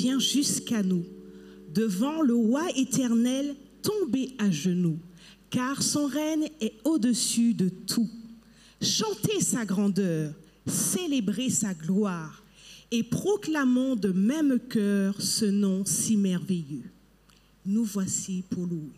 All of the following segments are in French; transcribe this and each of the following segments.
vient jusqu'à nous. Devant le roi éternel, tombez à genoux, car son règne est au-dessus de tout. Chantez sa grandeur, célébrez sa gloire, et proclamons de même cœur ce nom si merveilleux. Nous voici pour louer.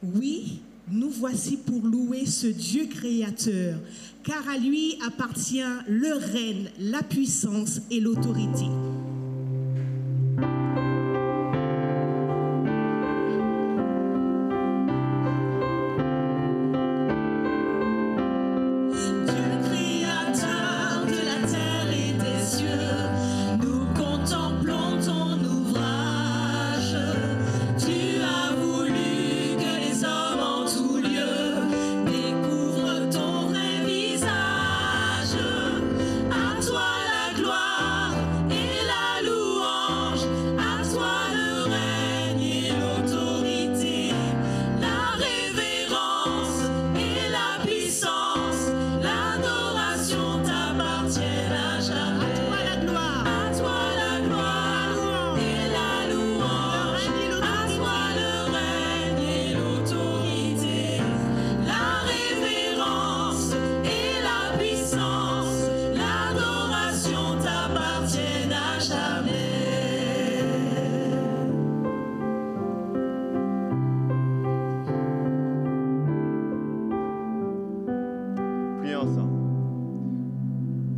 Oui, nous voici pour louer ce Dieu créateur, car à lui appartient le règne, la puissance et l'autorité.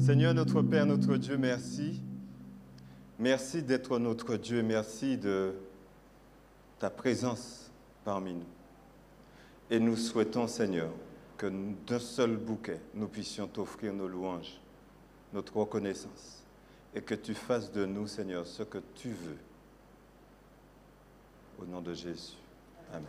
Seigneur, notre Père, notre Dieu, merci. Merci d'être notre Dieu. Merci de ta présence parmi nous. Et nous souhaitons, Seigneur, que d'un seul bouquet, nous puissions t'offrir nos louanges, notre reconnaissance, et que tu fasses de nous, Seigneur, ce que tu veux. Au nom de Jésus. Amen.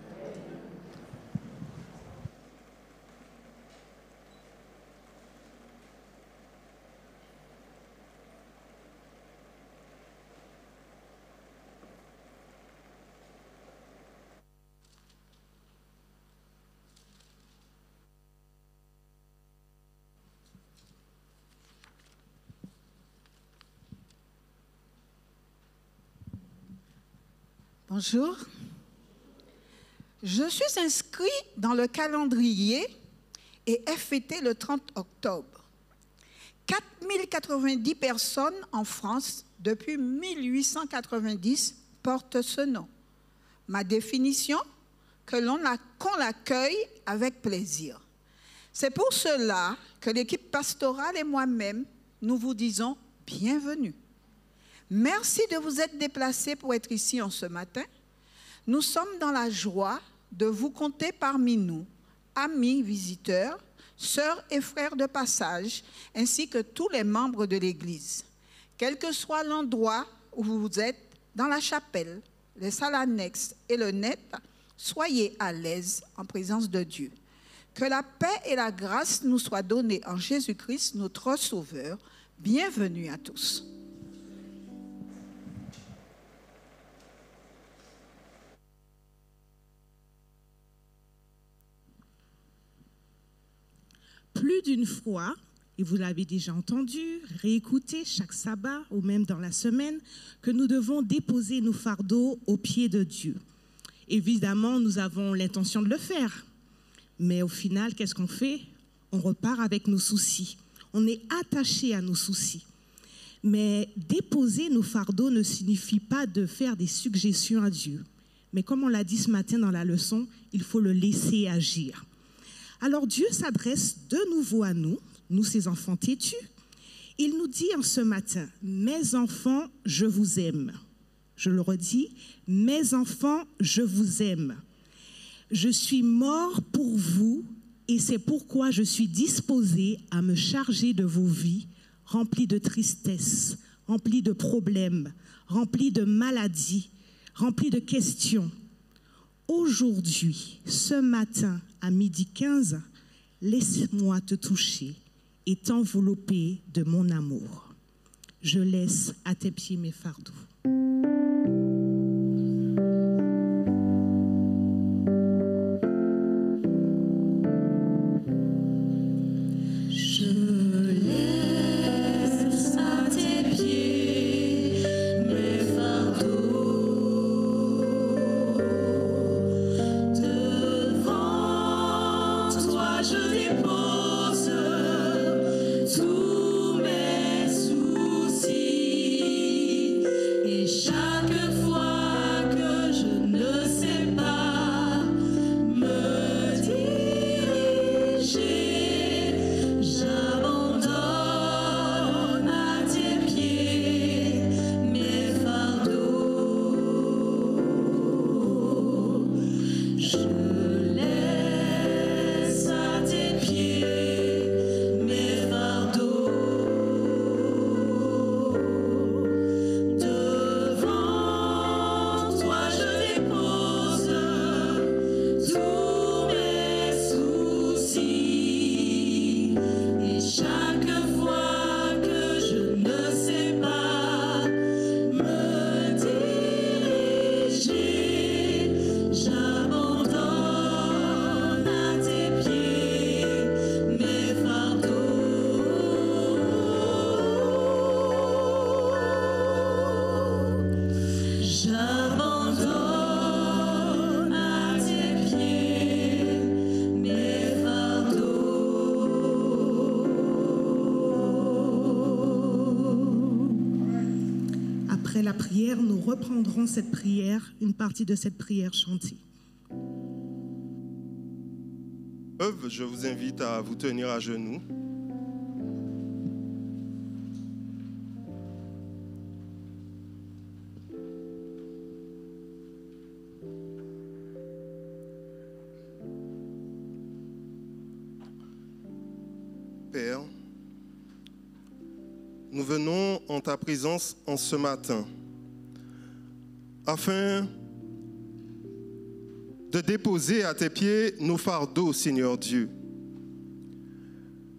Bonjour. Je suis inscrit dans le calendrier et est fêté le 30 octobre. 4090 personnes en France depuis 1890 portent ce nom. Ma définition, qu'on l'accueille avec plaisir. C'est pour cela que l'équipe pastorale et moi-même, nous vous disons bienvenue. Merci de vous être déplacés pour être ici en ce matin. Nous sommes dans la joie de vous compter parmi nous, amis, visiteurs, sœurs et frères de passage, ainsi que tous les membres de l'Église. Quel que soit l'endroit où vous êtes, dans la chapelle, les salles annexes et le net, soyez à l'aise en présence de Dieu. Que la paix et la grâce nous soient données en Jésus-Christ, notre Sauveur. Bienvenue à tous. Plus d'une fois, et vous l'avez déjà entendu, réécoutez chaque sabbat ou même dans la semaine, que nous devons déposer nos fardeaux aux pieds de Dieu. Évidemment, nous avons l'intention de le faire. Mais au final, qu'est-ce qu'on fait? On repart avec nos soucis. On est attaché à nos soucis. Mais déposer nos fardeaux ne signifie pas de faire des suggestions à Dieu. Mais comme on l'a dit ce matin dans la leçon, il faut le laisser agir. Alors Dieu s'adresse de nouveau à nous, nous ses enfants têtus. Il nous dit en ce matin, « Mes enfants, je vous aime ». Je le redis, « Mes enfants, je vous aime ». Je suis mort pour vous et c'est pourquoi je suis disposé à me charger de vos vies remplies de tristesse, remplies de problèmes, remplies de maladies, remplies de questions. Aujourd'hui, ce matin à 12h15, laisse-moi te toucher et t'envelopper de mon amour. Je laisse à tes pieds mes fardeaux. Après la prière, nous reprendrons cette prière, une partie de cette prière chantée. Je vous invite à vous tenir à genoux. Père, nous venons en ta présence en ce matin afin de déposer à tes pieds nos fardeaux, Seigneur Dieu.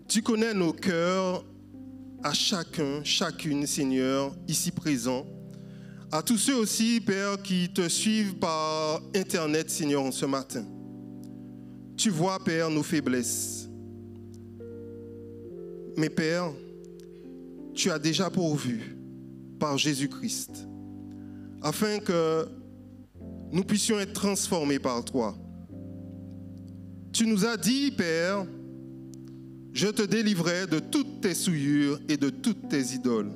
Tu connais nos cœurs à chacun, chacune, Seigneur, ici présent. À tous ceux aussi, Père, qui te suivent par Internet, Seigneur, en ce matin. Tu vois, Père, nos faiblesses. Mais Père, tu as déjà pourvu par Jésus-Christ, afin que nous puissions être transformés par toi. Tu nous as dit, Père, je te délivrerai de toutes tes souillures et de toutes tes idoles.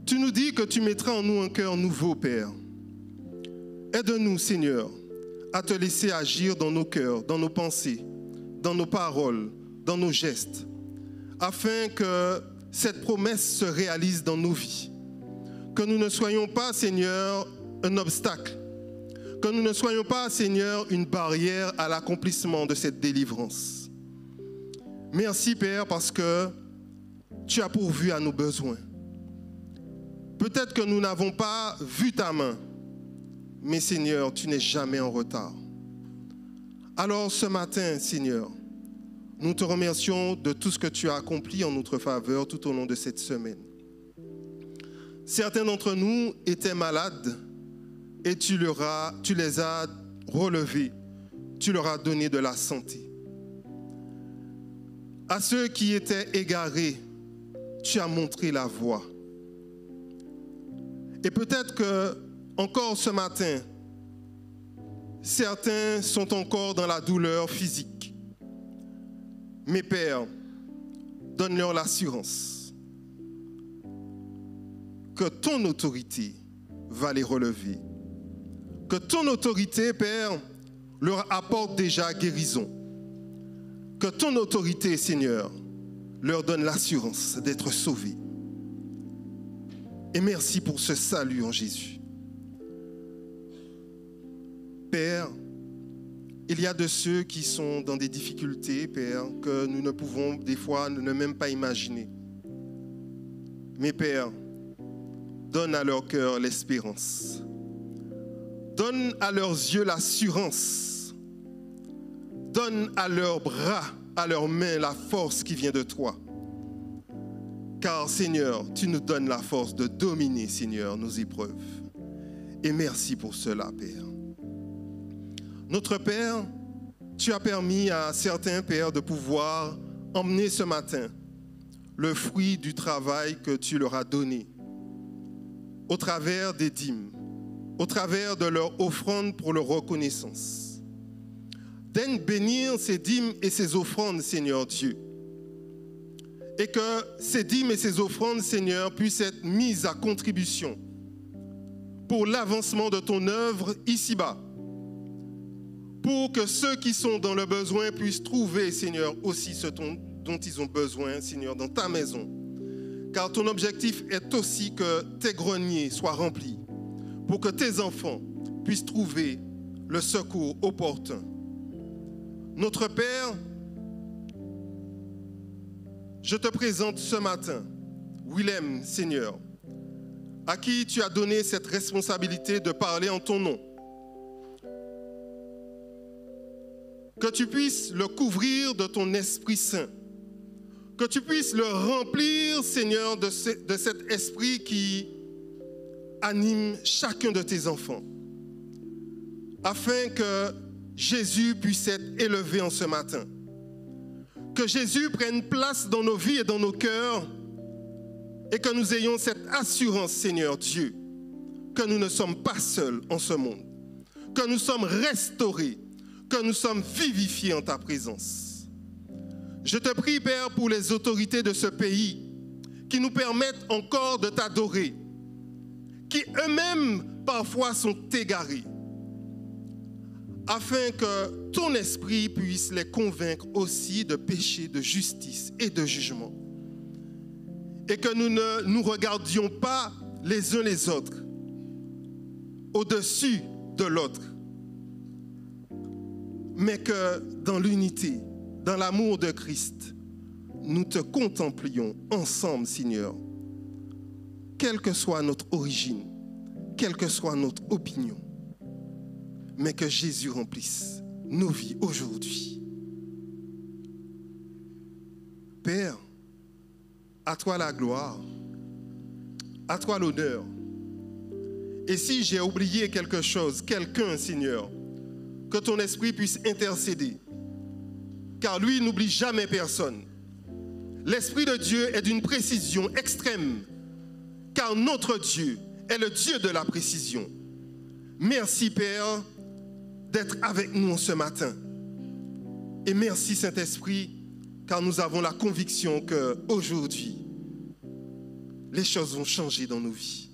Tu nous dis que tu mettras en nous un cœur nouveau, Père. Aide-nous, Seigneur, à te laisser agir dans nos cœurs, dans nos pensées, dans nos paroles, dans nos gestes, afin que cette promesse se réalise dans nos vies. Que nous ne soyons pas, Seigneur, un obstacle. Que nous ne soyons pas, Seigneur, une barrière à l'accomplissement de cette délivrance. Merci, Père, parce que tu as pourvu à nos besoins. Peut-être que nous n'avons pas vu ta main, mais Seigneur, tu n'es jamais en retard. Alors ce matin, Seigneur, nous te remercions de tout ce que tu as accompli en notre faveur tout au long de cette semaine. Certains d'entre nous étaient malades et tu les as relevés, tu leur as donné de la santé. À ceux qui étaient égarés, tu as montré la voie. Et peut-être que encore ce matin, certains sont encore dans la douleur physique. Mais Père, donne-leur l'assurance que ton autorité va les relever. Que ton autorité, Père, leur apporte déjà guérison. Que ton autorité, Seigneur, leur donne l'assurance d'être sauvés. Et merci pour ce salut en Jésus. Père, il y a de ceux qui sont dans des difficultés, Père, que nous ne pouvons des fois ne même pas imaginer. Mais Père, donne à leur cœur l'espérance. Donne à leurs yeux l'assurance. Donne à leurs bras, à leurs mains la force qui vient de toi. Car Seigneur, tu nous donnes la force de dominer, Seigneur, nos épreuves. Et merci pour cela, Père. Notre Père, tu as permis à certains, Père, de pouvoir emmener ce matin le fruit du travail que tu leur as donné au travers des dîmes, au travers de leur offrande pour leur reconnaissance. Daigne bénir ces dîmes et ces offrandes, Seigneur Dieu. Et que ces dîmes et ces offrandes, Seigneur, puissent être mises à contribution pour l'avancement de ton œuvre ici-bas. Pour que ceux qui sont dans le besoin puissent trouver, Seigneur, aussi ce dont ils ont besoin, Seigneur, dans ta maison. Car ton objectif est aussi que tes greniers soient remplis, pour que tes enfants puissent trouver le secours opportun. Notre Père, je te présente ce matin Willem, Seigneur, à qui tu as donné cette responsabilité de parler en ton nom. Que tu puisses le couvrir de ton Esprit Saint. Que tu puisses le remplir, Seigneur, de cet esprit qui anime chacun de tes enfants. Afin que Jésus puisse être élevé en ce matin. Que Jésus prenne place dans nos vies et dans nos cœurs. Et que nous ayons cette assurance, Seigneur Dieu, que nous ne sommes pas seuls en ce monde. Que nous sommes restaurés. Que nous sommes vivifiés en ta présence. Je te prie, Père, pour les autorités de ce pays qui nous permettent encore de t'adorer, qui eux-mêmes parfois sont égarés, afin que ton esprit puisse les convaincre aussi de péché, de justice et de jugement. Et que nous ne nous regardions pas les uns les autres au-dessus de l'autre, mais que dans l'unité, dans l'amour de Christ, nous te contemplions ensemble, Seigneur, quelle que soit notre origine, quelle que soit notre opinion, mais que Jésus remplisse nos vies aujourd'hui. Père, à toi la gloire, à toi l'honneur. Et si j'ai oublié quelque chose, quelqu'un, Seigneur, que ton esprit puisse intercéder, car lui n'oublie jamais personne. L'Esprit de Dieu est d'une précision extrême, car notre Dieu est le Dieu de la précision. Merci, Père, d'être avec nous ce matin. Et merci, Saint-Esprit, car nous avons la conviction qu'aujourd'hui, les choses vont changer dans nos vies.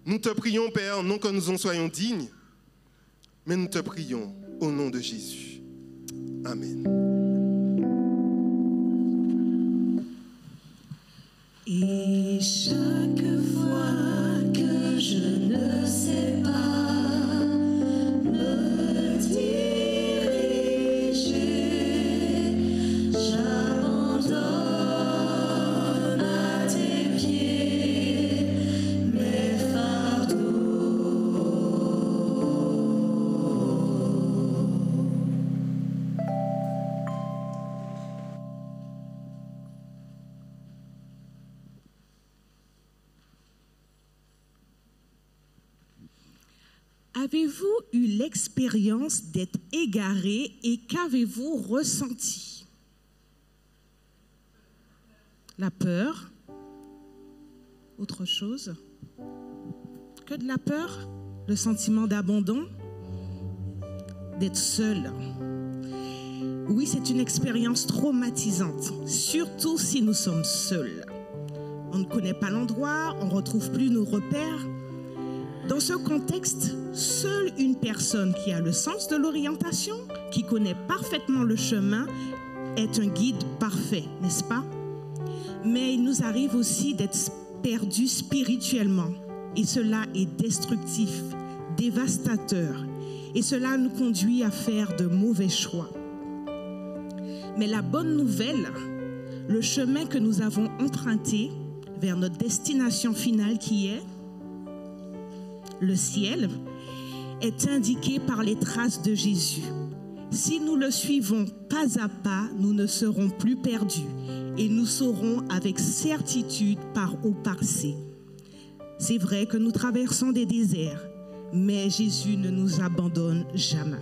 Nous te prions, Père, non que nous en soyons dignes, mais nous te prions au nom de Jésus. Amen. Et chaque fois Avez-vous eu l'expérience d'être égaré et qu'avez-vous ressenti? La peur. Autre chose que de la peur? Le sentiment d'abandon? D'être seul? Oui, c'est une expérience traumatisante, surtout si nous sommes seuls. On ne connaît pas l'endroit, on ne retrouve plus nos repères. Dans ce contexte, seule une personne qui a le sens de l'orientation, qui connaît parfaitement le chemin, est un guide parfait, n'est-ce pas? Mais il nous arrive aussi d'être perdus spirituellement, et cela est destructif, dévastateur, et cela nous conduit à faire de mauvais choix. Mais la bonne nouvelle, le chemin que nous avons emprunté vers notre destination finale qui est le ciel, est indiqué par les traces de Jésus. Si nous le suivons pas à pas, nous ne serons plus perdus et nous saurons avec certitude par où passer. C'est vrai que nous traversons des déserts, mais Jésus ne nous abandonne jamais.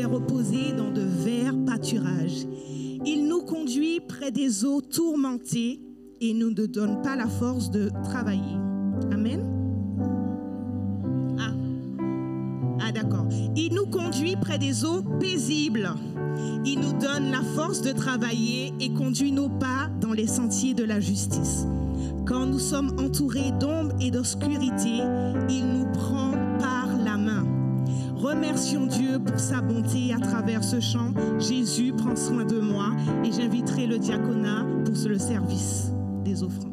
Reposer dans de verts pâturages. Il nous conduit près des eaux tourmentées et nous ne donne pas la force de travailler. Amen. D'accord. Il nous conduit près des eaux paisibles. Il nous donne la force de travailler et conduit nos pas dans les sentiers de la justice. Quand nous sommes entourés d'ombre et d'obscurité, il nous prend par la main. Remercions Dieu pour sa bonté à travers ce chant. Jésus prend soin de moi et j'inviterai le diaconat pour le service des offrandes.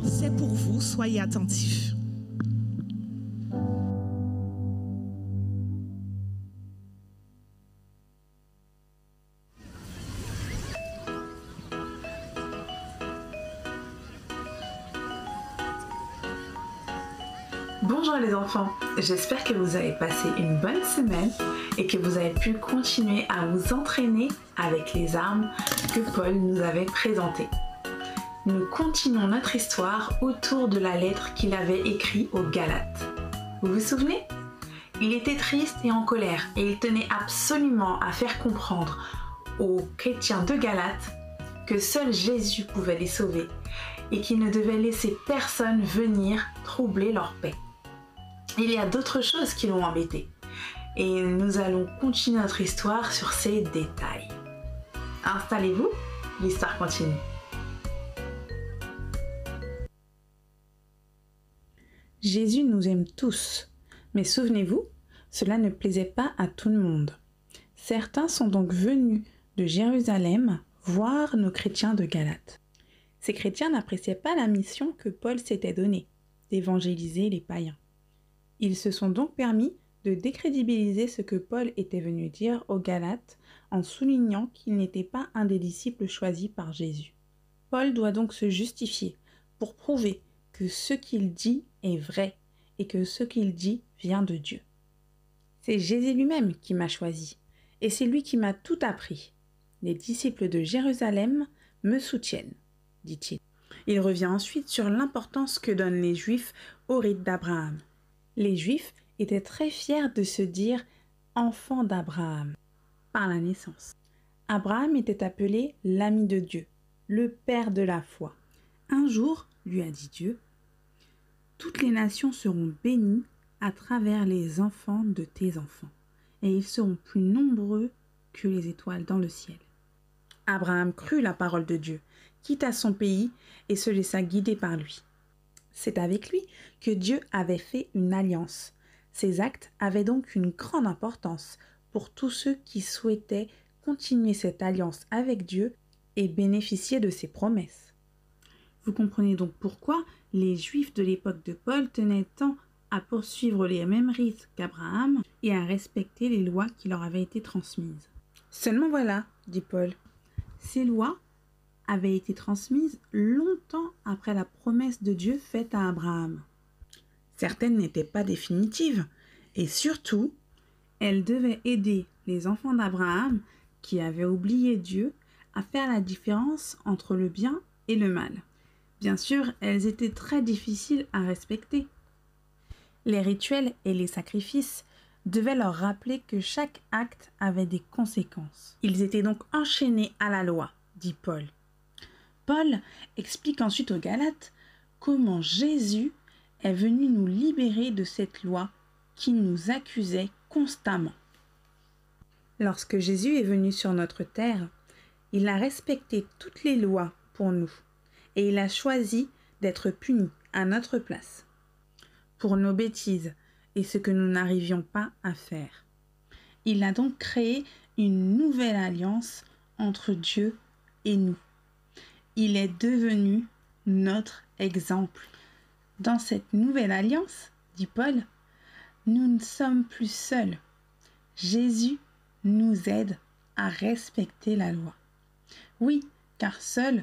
C'est pour vous, soyez attentifs. Bonjour les enfants, j'espère que vous avez passé une bonne semaine et que vous avez pu continuer à vous entraîner avec les armes que Paul nous avait présentées. Nous continuons notre histoire autour de la lettre qu'il avait écrite aux Galates. Vous vous souvenez ? Il était triste et en colère et il tenait absolument à faire comprendre aux chrétiens de Galates que seul Jésus pouvait les sauver et qu'il ne devait laisser personne venir troubler leur paix. Il y a d'autres choses qui l'ont embêté et nous allons continuer notre histoire sur ces détails. Installez-vous, l'histoire continue. Jésus nous aime tous, mais souvenez-vous, cela ne plaisait pas à tout le monde. Certains sont donc venus de Jérusalem voir nos chrétiens de Galates. Ces chrétiens n'appréciaient pas la mission que Paul s'était donnée, d'évangéliser les païens. Ils se sont donc permis de décrédibiliser ce que Paul était venu dire aux Galates en soulignant qu'il n'était pas un des disciples choisis par Jésus. Paul doit donc se justifier pour prouver que ce qu'il dit est vrai et que ce qu'il dit vient de Dieu. C'est Jésus lui-même qui m'a choisi et c'est lui qui m'a tout appris. Les disciples de Jérusalem me soutiennent, dit-il. Il revient ensuite sur l'importance que donnent les Juifs au rite d'Abraham. Les Juifs étaient très fiers de se dire enfants d'Abraham par la naissance. Abraham était appelé l'ami de Dieu, le père de la foi. Un jour, lui a dit Dieu, « Toutes les nations seront bénies à travers les enfants de tes enfants, et ils seront plus nombreux que les étoiles dans le ciel. » Abraham crut la parole de Dieu, quitta son pays et se laissa guider par lui. C'est avec lui que Dieu avait fait une alliance. Ces actes avaient donc une grande importance pour tous ceux qui souhaitaient continuer cette alliance avec Dieu et bénéficier de ses promesses. Vous comprenez donc pourquoi les Juifs de l'époque de Paul tenaient tant à poursuivre les mêmes rites qu'Abraham et à respecter les lois qui leur avaient été transmises. Seulement voilà, dit Paul, ces lois avaient été transmises longtemps après la promesse de Dieu faite à Abraham. Certaines n'étaient pas définitives et surtout, elles devaient aider les enfants d'Abraham qui avaient oublié Dieu à faire la différence entre le bien et le mal. Bien sûr, elles étaient très difficiles à respecter. Les rituels et les sacrifices devaient leur rappeler que chaque acte avait des conséquences. Ils étaient donc enchaînés à la loi, dit Paul. Paul explique ensuite aux Galates comment Jésus est venu nous libérer de cette loi qui nous accusait constamment. Lorsque Jésus est venu sur notre terre, il a respecté toutes les lois pour nous et il a choisi d'être puni à notre place pour nos bêtises et ce que nous n'arrivions pas à faire. Il a donc créé une nouvelle alliance entre Dieu et nous. Il est devenu notre exemple. Dans cette nouvelle alliance, dit Paul, nous ne sommes plus seuls. Jésus nous aide à respecter la loi. Oui, car seuls,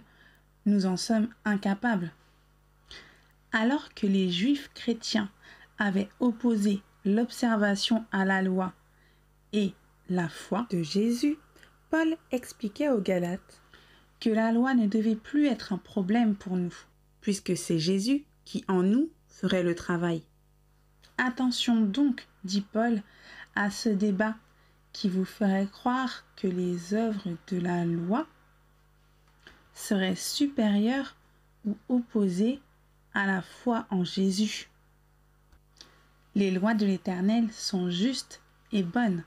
nous en sommes incapables. Alors que les Juifs chrétiens avaient opposé l'observation à la loi et la foi de Jésus, Paul expliquait aux Galates que la loi ne devait plus être un problème pour nous, puisque c'est Jésus qui en nous ferait le travail. Attention donc, dit Paul, à ce débat qui vous ferait croire que les œuvres de la loi seraient supérieures ou opposées à la foi en Jésus. Les lois de l'Éternel sont justes et bonnes,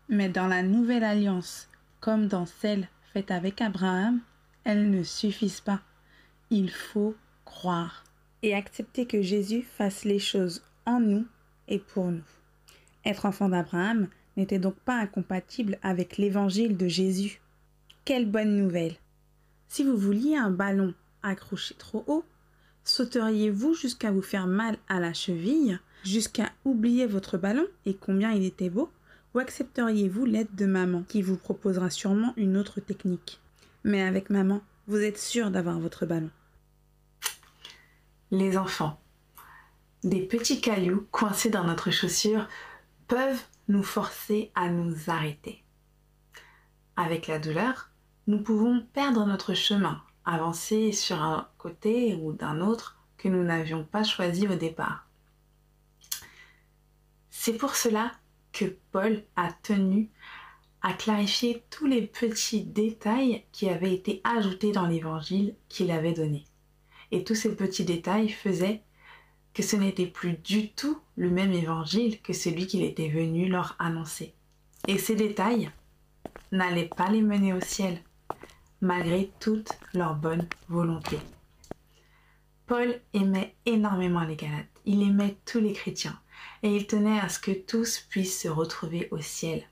mais dans la nouvelle alliance, comme dans celle faite avec Abraham, elles ne suffisent pas. Il faut croire et accepter que Jésus fasse les choses en nous et pour nous. Être enfant d'Abraham n'était donc pas incompatible avec l'évangile de Jésus. Quelle bonne nouvelle! Si vous vouliez un ballon accroché trop haut, sauteriez-vous jusqu'à vous faire mal à la cheville, jusqu'à oublier votre ballon et combien il était beau, ou accepteriez-vous l'aide de maman qui vous proposera sûrement une autre technique? Mais avec maman, vous êtes sûr d'avoir votre ballon. Les enfants, des petits cailloux coincés dans notre chaussure peuvent nous forcer à nous arrêter. Avec la douleur, nous pouvons perdre notre chemin, avancer sur un côté ou d'un autre que nous n'avions pas choisi au départ. C'est pour cela que Paul a tenu à clarifier tous les petits détails qui avaient été ajoutés dans l'évangile qu'il avait donné. Et tous ces petits détails faisaient que ce n'était plus du tout le même évangile que celui qu'il était venu leur annoncer. Et ces détails n'allaient pas les mener au ciel, malgré toute leur bonne volonté. Paul aimait énormément les Galates, il aimait tous les chrétiens, et il tenait à ce que tous puissent se retrouver au ciel.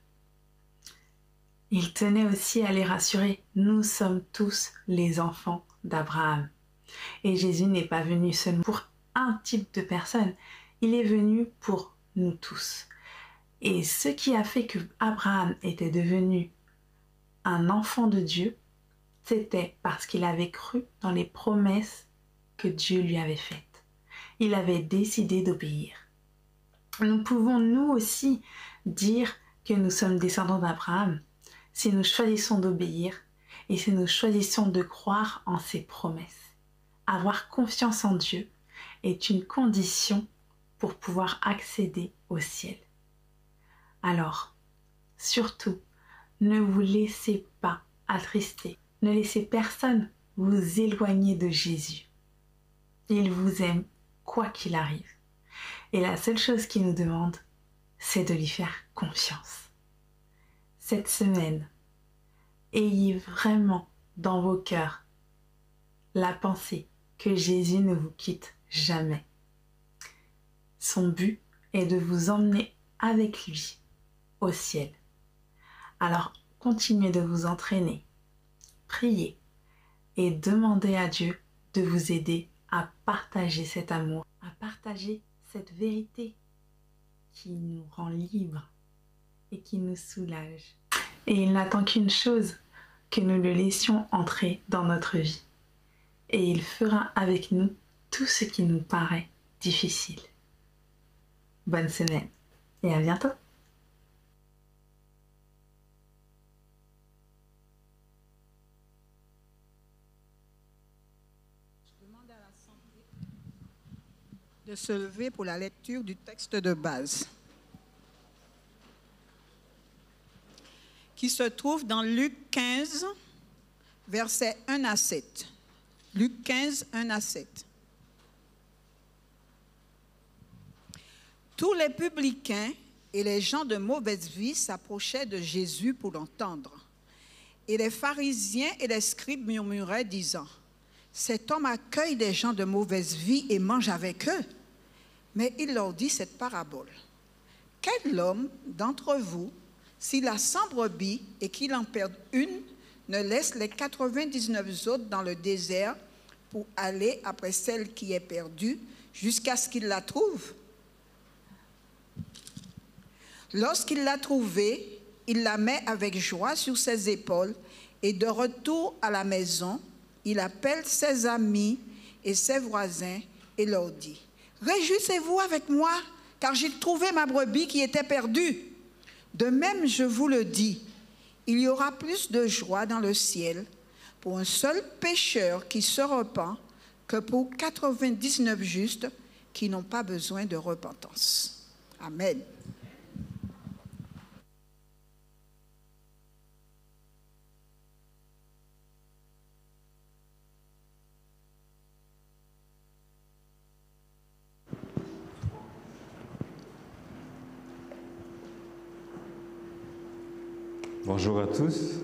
Il tenait aussi à les rassurer, nous sommes tous les enfants d'Abraham. Et Jésus n'est pas venu seulement pour un type de personne, Il est venu pour nous tous. Et ce qui a fait que Abraham était devenu un enfant de Dieu, c'était parce qu'il avait cru dans les promesses que Dieu lui avait faites. Il avait décidé d'obéir. Nous pouvons nous aussi dire que nous sommes descendants d'Abraham si nous choisissons d'obéir et si nous choisissons de croire en ses promesses. Avoir confiance en Dieu est une condition pour pouvoir accéder au ciel. Alors, surtout, ne vous laissez pas attrister. Ne laissez personne vous éloigner de Jésus. Il vous aime quoi qu'il arrive. Et la seule chose qu'il nous demande, c'est de lui faire confiance. Cette semaine, ayez vraiment dans vos cœurs la pensée que Jésus ne vous quitte jamais. Son but est de vous emmener avec lui au ciel. Alors, continuez de vous entraîner, priez et demandez à Dieu de vous aider à partager cet amour, à partager cette vérité qui nous rend libres et qui nous soulage. Et il n'attend qu'une chose, que nous le laissions entrer dans notre vie. Et il fera avec nous tout ce qui nous paraît difficile. Bonne semaine et à bientôt. De se lever pour la lecture du texte de base, qui se trouve dans Luc 15, versets 1 à 7. Luc 15, 1 à 7. Tous les publicains et les gens de mauvaise vie s'approchaient de Jésus pour l'entendre. Et les pharisiens et les scribes murmuraient, disant: cet homme accueille des gens de mauvaise vie et mange avec eux. Mais il leur dit cette parabole. Quel homme d'entre vous, s'il a 100 brebis et qu'il en perde une, ne laisse les 99 autres dans le désert pour aller après celle qui est perdue jusqu'à ce qu'il la trouve? Lorsqu'il l'a trouvée, il la met avec joie sur ses épaules et de retour à la maison, il appelle ses amis et ses voisins et leur dit: réjouissez-vous avec moi, car j'ai trouvé ma brebis qui était perdue. De même, je vous le dis, il y aura plus de joie dans le ciel pour un seul pécheur qui se repent que pour 99 justes qui n'ont pas besoin de repentance. Amen. Bonjour à tous.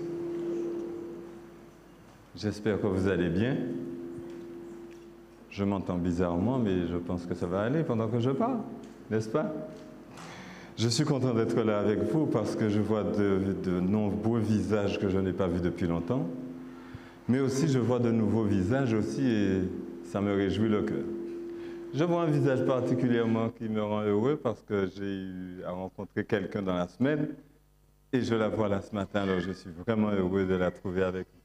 J'espère que vous allez bien. Je m'entends bizarrement, mais je pense que ça va aller pendant que je parle, n'est-ce pas? Je suis content d'être là avec vous parce que je vois de nombreux visages que je n'ai pas vus depuis longtemps, mais aussi je vois de nouveaux visages aussi et ça me réjouit le cœur. Je vois un visage particulièrement qui me rend heureux parce que j'ai eu à rencontrer quelqu'un dans la semaine et je la vois là ce matin, alors je suis vraiment heureux de la trouver avec nous.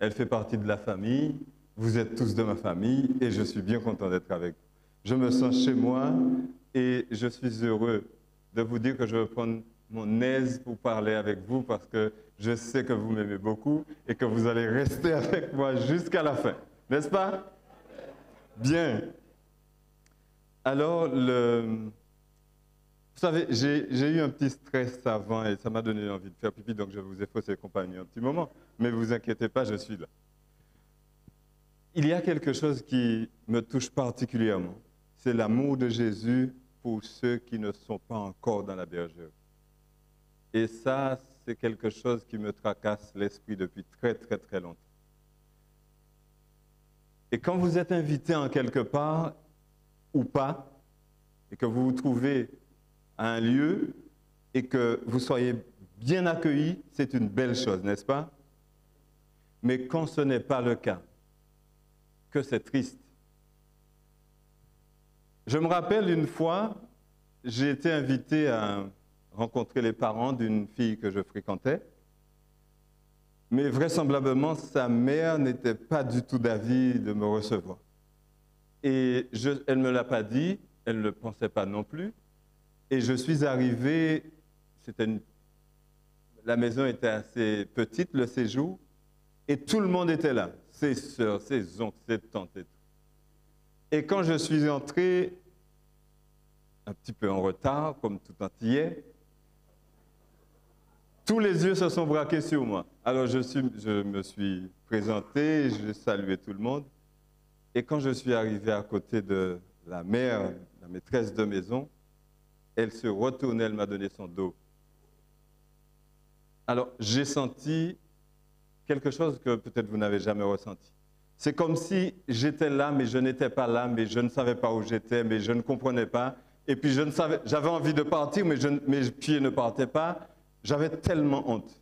Elle fait partie de la famille, vous êtes tous de ma famille et je suis bien content d'être avec vous. Je me sens chez moi et je suis heureux de vous dire que je vais prendre mon aise pour parler avec vous parce que je sais que vous m'aimez beaucoup et que vous allez rester avec moi jusqu'à la fin, n'est-ce pas? Bien. Alors, vous savez, j'ai eu un petit stress avant et ça m'a donné envie de faire pipi, donc je vous ai faussé compagnie un petit moment. Mais ne vous inquiétez pas, je suis là. Il y a quelque chose qui me touche particulièrement. C'est l'amour de Jésus pour ceux qui ne sont pas encore dans la bergerie. Et ça, c'est quelque chose qui me tracasse l'esprit depuis très, très, très longtemps. Et quand vous êtes invité en quelque part, ou pas, et que vous vous trouvez à un lieu et que vous soyez bien accueillis, c'est une belle chose, n'est-ce pas? Mais quand ce n'est pas le cas, que c'est triste. Je me rappelle une fois, j'ai été invité à rencontrer les parents d'une fille que je fréquentais, mais vraisemblablement, sa mère n'était pas du tout d'avis de me recevoir. Et elle ne me l'a pas dit, elle ne le pensait pas non plus. Et je suis arrivé, la maison était assez petite, le séjour, et tout le monde était là, ses sœurs, ses oncles, ses tantes et tout. Et quand je suis entré, un petit peu en retard, comme tout antillais, tous les yeux se sont braqués sur moi. Alors je me suis présenté, j'ai salué tout le monde. Et quand je suis arrivé à côté de la mère, la maîtresse de maison, elle se retournait, elle m'a donné son dos. Alors j'ai senti quelque chose que peut-être vous n'avez jamais ressenti. C'est comme si j'étais là, mais je n'étais pas là, mais je ne savais pas où j'étais, mais je ne comprenais pas. Et puis j'avais envie de partir, mais mes pieds ne partaient pas. J'avais tellement honte.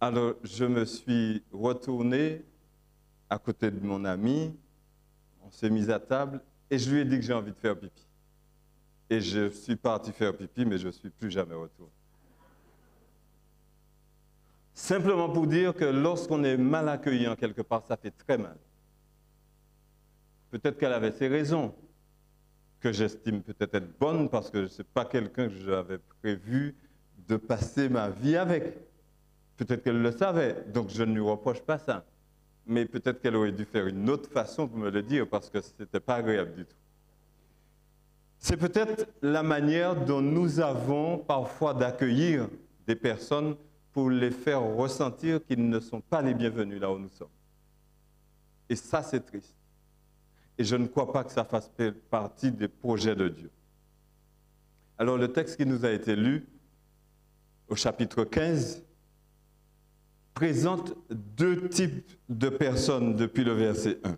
Alors, je me suis retourné à côté de mon ami, on s'est mis à table, et je lui ai dit que j'ai envie de faire pipi. Et je suis parti faire pipi, mais je ne suis plus jamais retourné. Simplement pour dire que lorsqu'on est mal accueilli en quelque part, ça fait très mal. Peut-être qu'elle avait ses raisons, que j'estime peut-être être bonnes, parce que ce n'est pas quelqu'un que j'avais prévu de passer ma vie avec. Peut-être qu'elle le savait, donc je ne lui reproche pas ça. Mais peut-être qu'elle aurait dû faire une autre façon pour me le dire, parce que ce n'était pas agréable du tout. C'est peut-être la manière dont nous avons parfois d'accueillir des personnes pour les faire ressentir qu'ils ne sont pas les bienvenus là où nous sommes. Et ça, c'est triste. Et je ne crois pas que ça fasse partie des projets de Dieu. Alors, le texte qui nous a été lu, au chapitre 15, présente deux types de personnes depuis le verset 1.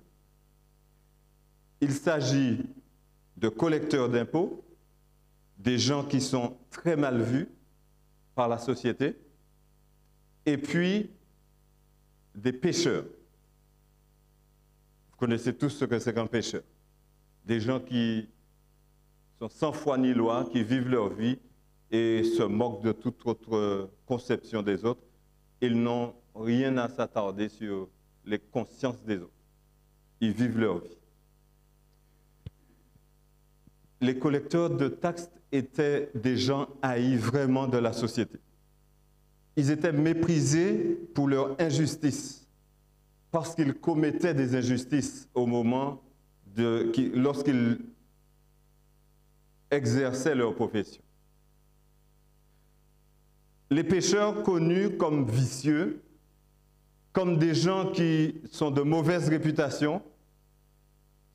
Il s'agit de collecteurs d'impôts, des gens qui sont très mal vus par la société, et puis des pécheurs. Vous connaissez tous ce que c'est qu'un pécheur. Des gens qui sont sans foi ni loi, qui vivent leur vie et se moquent de toute autre conception des autres. Ils n'ont rien à s'attarder sur les consciences des autres. Ils vivent leur vie. Les collecteurs de taxes étaient des gens haïs vraiment de la société. Ils étaient méprisés pour leur injustice, parce qu'ils commettaient des injustices au moment lorsqu'ils exerçaient leur profession. Les pécheurs connus comme vicieux, comme des gens qui sont de mauvaise réputation,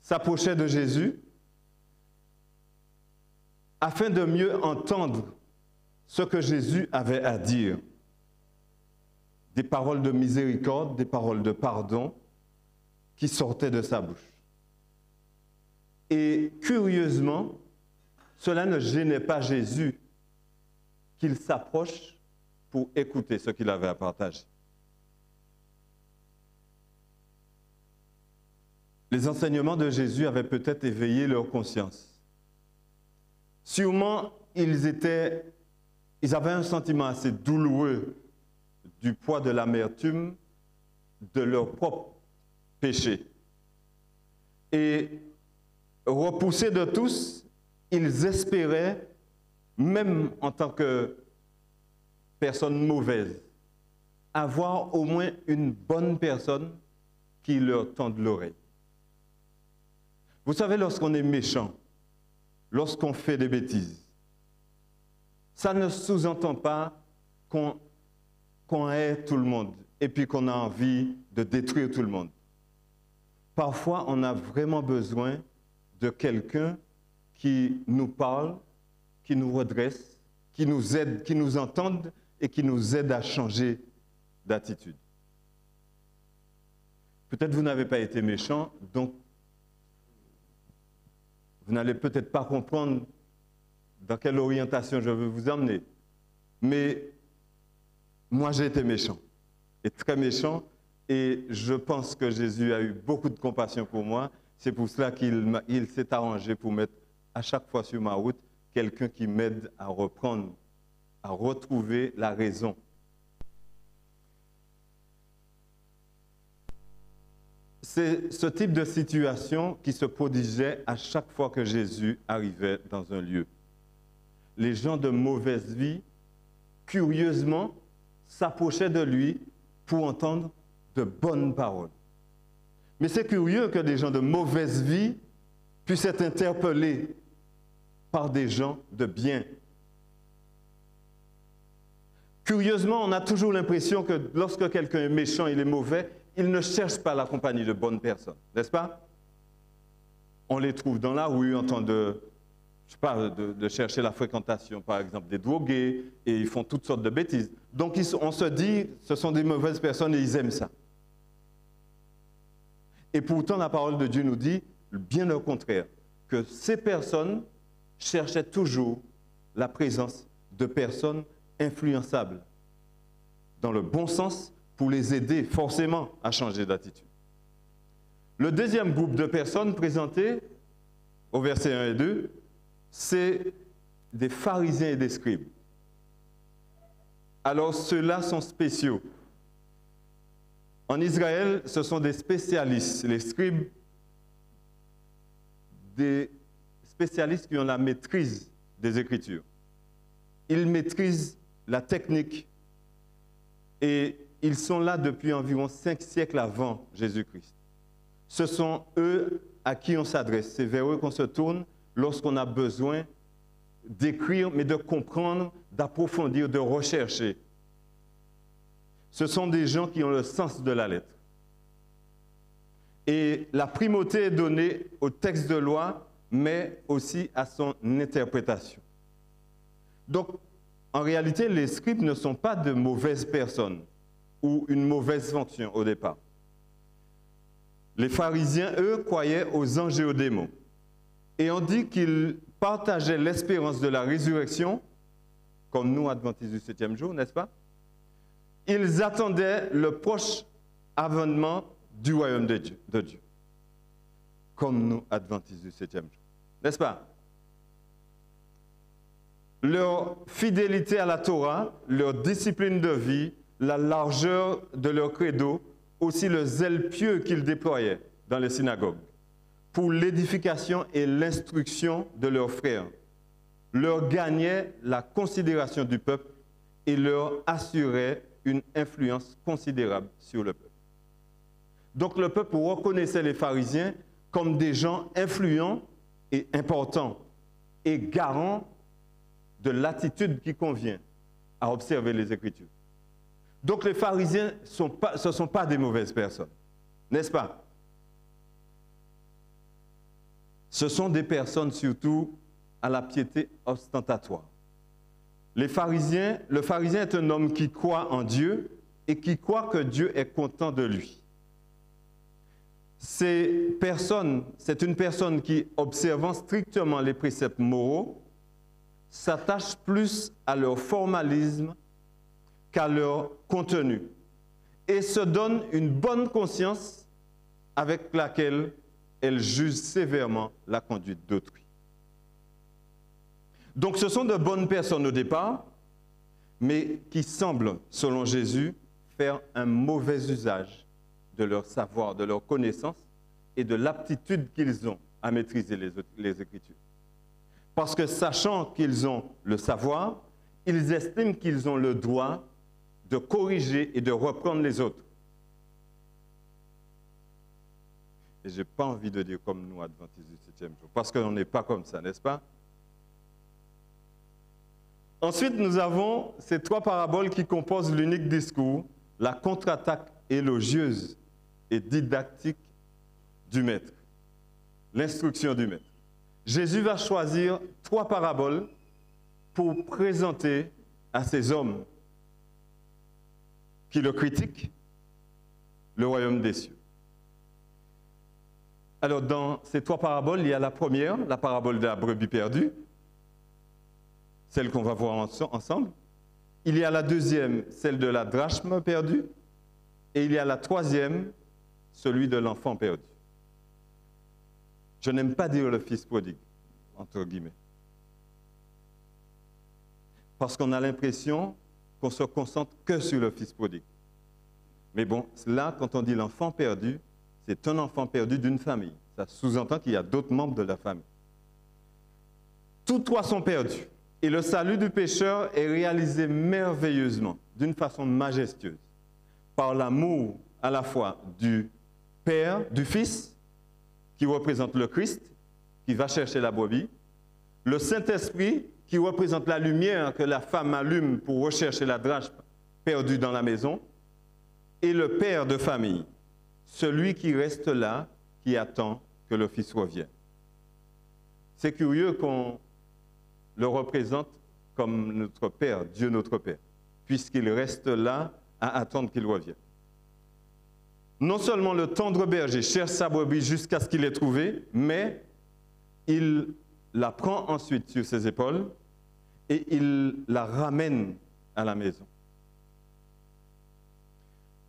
s'approchaient de Jésus afin de mieux entendre ce que Jésus avait à dire. Des paroles de miséricorde, des paroles de pardon qui sortaient de sa bouche. Et curieusement, cela ne gênait pas Jésus qu'il s'approche pour écouter ce qu'il avait à partager. Les enseignements de Jésus avaient peut-être éveillé leur conscience. Sûrement, ils avaient un sentiment assez douloureux du poids de l'amertume de leur propre péché. Et repoussés de tous, ils espéraient, même en tant que personnes mauvaises, avoir au moins une bonne personne qui leur tende l'oreille. Vous savez, lorsqu'on est méchant, lorsqu'on fait des bêtises, ça ne sous-entend pas qu'on hait tout le monde et puis qu'on a envie de détruire tout le monde. Parfois, on a vraiment besoin de quelqu'un qui nous parle, qui nous redresse, qui nous aide, qui nous entende et qui nous aide à changer d'attitude. Peut-être vous n'avez pas été méchant, donc vous n'allez peut-être pas comprendre dans quelle orientation je veux vous emmener. Mais moi, j'ai été méchant, et très méchant, et je pense que Jésus a eu beaucoup de compassion pour moi, C'est pour cela qu'il s'est arrangé pour mettre à chaque fois sur ma route quelqu'un qui m'aide à reprendre, à retrouver la raison. C'est ce type de situation qui se prodigeait à chaque fois que Jésus arrivait dans un lieu. Les gens de mauvaise vie, curieusement, s'approchaient de lui pour entendre de bonnes paroles. Mais c'est curieux que des gens de mauvaise vie puissent être interpellés par des gens de bien. Curieusement, on a toujours l'impression que lorsque quelqu'un est méchant, il est mauvais, il ne cherche pas la compagnie de bonnes personnes, n'est-ce pas? On les trouve dans la rue en train de chercher la fréquentation, par exemple, des drogués, et ils font toutes sortes de bêtises. Donc on se dit, ce sont des mauvaises personnes et ils aiment ça. Et pourtant, la parole de Dieu nous dit, bien au contraire, que ces personnes cherchaient toujours la présence de personnes influençables, dans le bon sens, pour les aider forcément à changer d'attitude. Le deuxième groupe de personnes présentées au verset 1 et 2, c'est des pharisiens et des scribes. Alors ceux-là sont spéciaux. En Israël, ce sont des spécialistes, les scribes, des spécialistes qui ont la maîtrise des Écritures. Ils maîtrisent la technique et ils sont là depuis environ 5 siècles avant Jésus-Christ. Ce sont eux à qui on s'adresse, c'est vers eux qu'on se tourne lorsqu'on a besoin d'écrire, mais de comprendre, d'approfondir, de rechercher. Ce sont des gens qui ont le sens de la lettre. Et la primauté est donnée au texte de loi, mais aussi à son interprétation. Donc, en réalité, les scribes ne sont pas de mauvaises personnes ou une mauvaise fonction au départ. Les pharisiens, eux, croyaient aux anges et aux démons. Et on dit qu'ils partageaient l'espérance de la résurrection, comme nous, adventistes du 7e jour, n'est-ce pas? Ils attendaient le proche avènement du royaume de Dieu, comme nous, adventistes du 7e jour, n'est-ce pas? Leur fidélité à la Torah, leur discipline de vie, la largeur de leur credo, aussi le zèle pieux qu'ils déployaient dans les synagogues pour l'édification et l'instruction de leurs frères, leur gagnait la considération du peuple et leur assurait une influence considérable sur le peuple. Donc le peuple reconnaissait les pharisiens comme des gens influents et importants et garants de l'attitude qui convient à observer les Écritures. Donc les pharisiens, ce ne sont pas des mauvaises personnes, n'est-ce pas? Ce sont des personnes surtout à la piété ostentatoire. Le pharisien est un homme qui croit en Dieu et qui croit que Dieu est content de lui. C'est une personne qui, observant strictement les préceptes moraux, s'attache plus à leur formalisme qu'à leur contenu et se donne une bonne conscience avec laquelle elle juge sévèrement la conduite d'autrui. Donc ce sont de bonnes personnes au départ, mais qui semblent, selon Jésus, faire un mauvais usage de leur savoir, de leur connaissance et de l'aptitude qu'ils ont à maîtriser les Écritures. Parce que sachant qu'ils ont le savoir, ils estiment qu'ils ont le droit de corriger et de reprendre les autres. Et je n'ai pas envie de dire comme nous, adventistes du 7e jour, parce qu'on n'est pas comme ça, n'est-ce pas? Ensuite, nous avons ces 3 paraboles qui composent l'unique discours, la contre-attaque élogieuse et didactique du maître, l'instruction du maître. Jésus va choisir 3 paraboles pour présenter à ces hommes qui le critiquent le royaume des cieux. Alors, dans ces 3 paraboles, il y a la première, la parabole de la brebis perdue, celle qu'on va voir ensemble. Il y a la deuxième, celle de la drachme perdue. Et il y a la troisième, celui de l'enfant perdu. Je n'aime pas dire le fils prodigue, entre guillemets. Parce qu'on a l'impression qu'on se concentre que sur le fils prodigue. Mais bon, là, quand on dit l'enfant perdu, c'est un enfant perdu d'une famille. Ça sous-entend qu'il y a d'autres membres de la famille. Tous trois sont perdus. Et le salut du pécheur est réalisé merveilleusement, d'une façon majestueuse, par l'amour à la fois du Père, du Fils, qui représente le Christ, qui va chercher la brebis, le Saint-Esprit, qui représente la lumière que la femme allume pour rechercher la drachme perdue dans la maison, et le Père de famille, celui qui reste là, qui attend que le Fils revienne. C'est curieux qu'on le représente comme notre Père, Dieu notre Père, puisqu'il reste là à attendre qu'il revienne. Non seulement le tendre berger cherche sa brebis jusqu'à ce qu'il l'ait trouvée, mais il la prend ensuite sur ses épaules et il la ramène à la maison.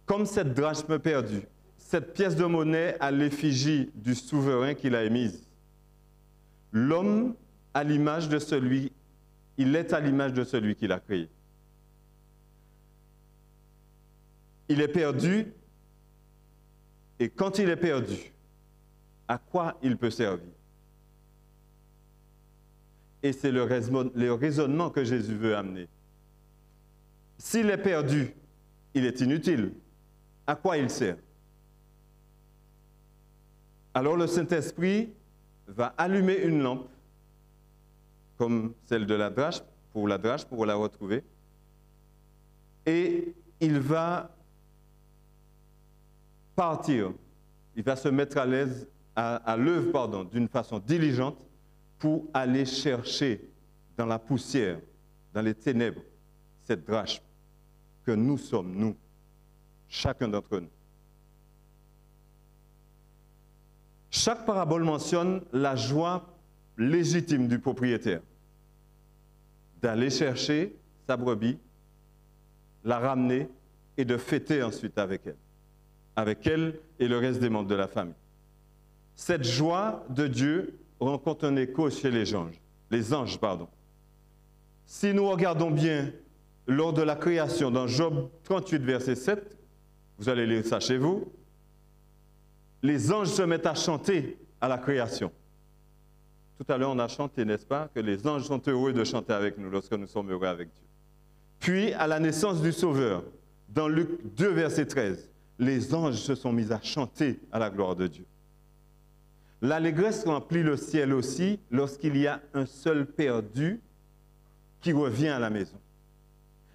Comme cette drachme perdue, cette pièce de monnaie à l'effigie du souverain qui l'a émise, l'homme à l'image de celui, il est à l'image de celui qui l'a créé. Il est perdu, et quand il est perdu, à quoi il peut servir? Et c'est le raisonnement que Jésus veut amener. S'il est perdu, il est inutile. À quoi il sert? Alors le Saint-Esprit va allumer une lampe, comme celle de la drachme, pour la retrouver, et il va partir, il va se mettre à l'œuvre d'une façon diligente pour aller chercher dans la poussière, dans les ténèbres, cette drachme que nous sommes, nous, chacun d'entre nous. Chaque parabole mentionne la joie légitime du propriétaire d'aller chercher sa brebis, la ramener et de fêter ensuite avec elle et le reste des membres de la famille. Cette joie de Dieu rencontre un écho chez les anges. Si nous regardons bien lors de la création, dans Job 38, verset 7, vous allez lire ça chez vous, les anges se mettent à chanter à la création. Tout à l'heure, on a chanté, n'est-ce pas, que les anges sont heureux de chanter avec nous lorsque nous sommes heureux avec Dieu. Puis, à la naissance du Sauveur, dans Luc 2, verset 13, les anges se sont mis à chanter à la gloire de Dieu. L'allégresse remplit le ciel aussi lorsqu'il y a un seul perdu qui revient à la maison.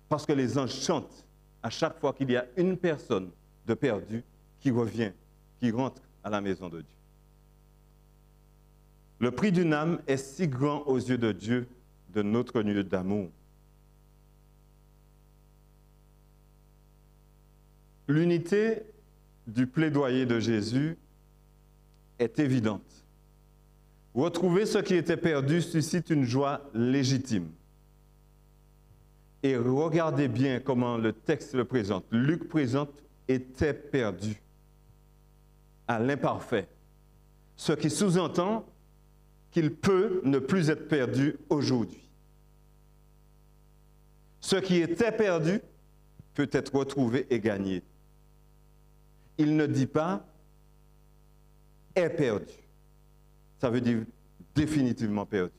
Parce que les anges chantent à chaque fois qu'il y a une personne de perdu qui revient, qui rentre à la maison de Dieu. Le prix d'une âme est si grand aux yeux de Dieu, de notre Dieu d'amour. L'unité du plaidoyer de Jésus est évidente. Retrouver ce qui était perdu suscite une joie légitime. Et regardez bien comment le texte le présente. Luc présente « était perdu » à l'imparfait. Ce qui sous-entend qu'il peut ne plus être perdu aujourd'hui. Ce qui était perdu peut être retrouvé et gagné. Il ne dit pas « est perdu ». Ça veut dire définitivement perdu.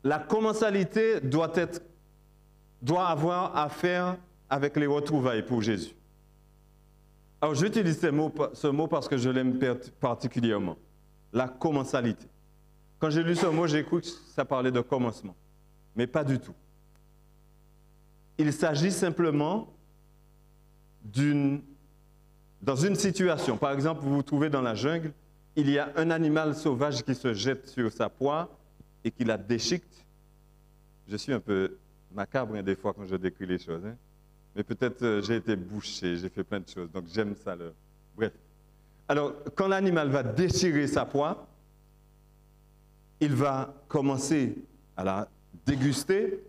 La commensalité doit avoir à faire avec les retrouvailles pour Jésus. Alors, j'utilise ce mot parce que je l'aime particulièrement. La commensalité. Quand j'ai lu ce mot, j'ai cru que ça parlait de commencement. Mais pas du tout. Il s'agit simplement dans une situation. Par exemple, vous vous trouvez dans la jungle, il y a un animal sauvage qui se jette sur sa proie et qui la déchiquette. Je suis un peu macabre des fois quand je décris les choses. Mais peut-être j'ai été bouché, j'ai fait plein de choses, donc j'aime ça. Bref. Alors, quand l'animal va déchirer sa proie, il va commencer à la déguster.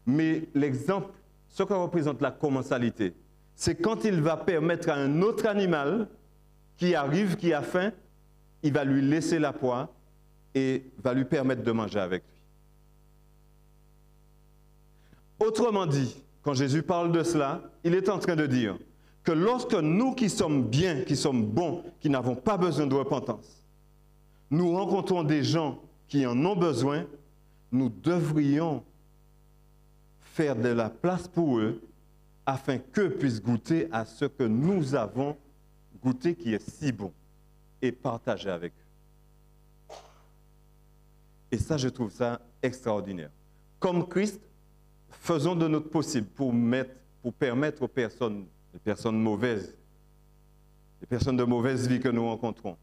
Mais l'exemple, ce que représente la commensalité, c'est quand il va permettre à un autre animal qui arrive, qui a faim, il va lui laisser la poire et va lui permettre de manger avec lui. Autrement dit, quand Jésus parle de cela, il est en train de dire que lorsque nous qui sommes bien, qui sommes bons, qui n'avons pas besoin de repentance, nous rencontrons des gens qui en ont besoin, nous devrions faire de la place pour eux afin qu'eux puissent goûter à ce que nous avons goûté qui est si bon et partager avec eux. Et ça, je trouve ça extraordinaire. Comme Christ, faisons de notre possible pour permettre aux personnes, les personnes mauvaises, les personnes de mauvaise vie que nous rencontrons,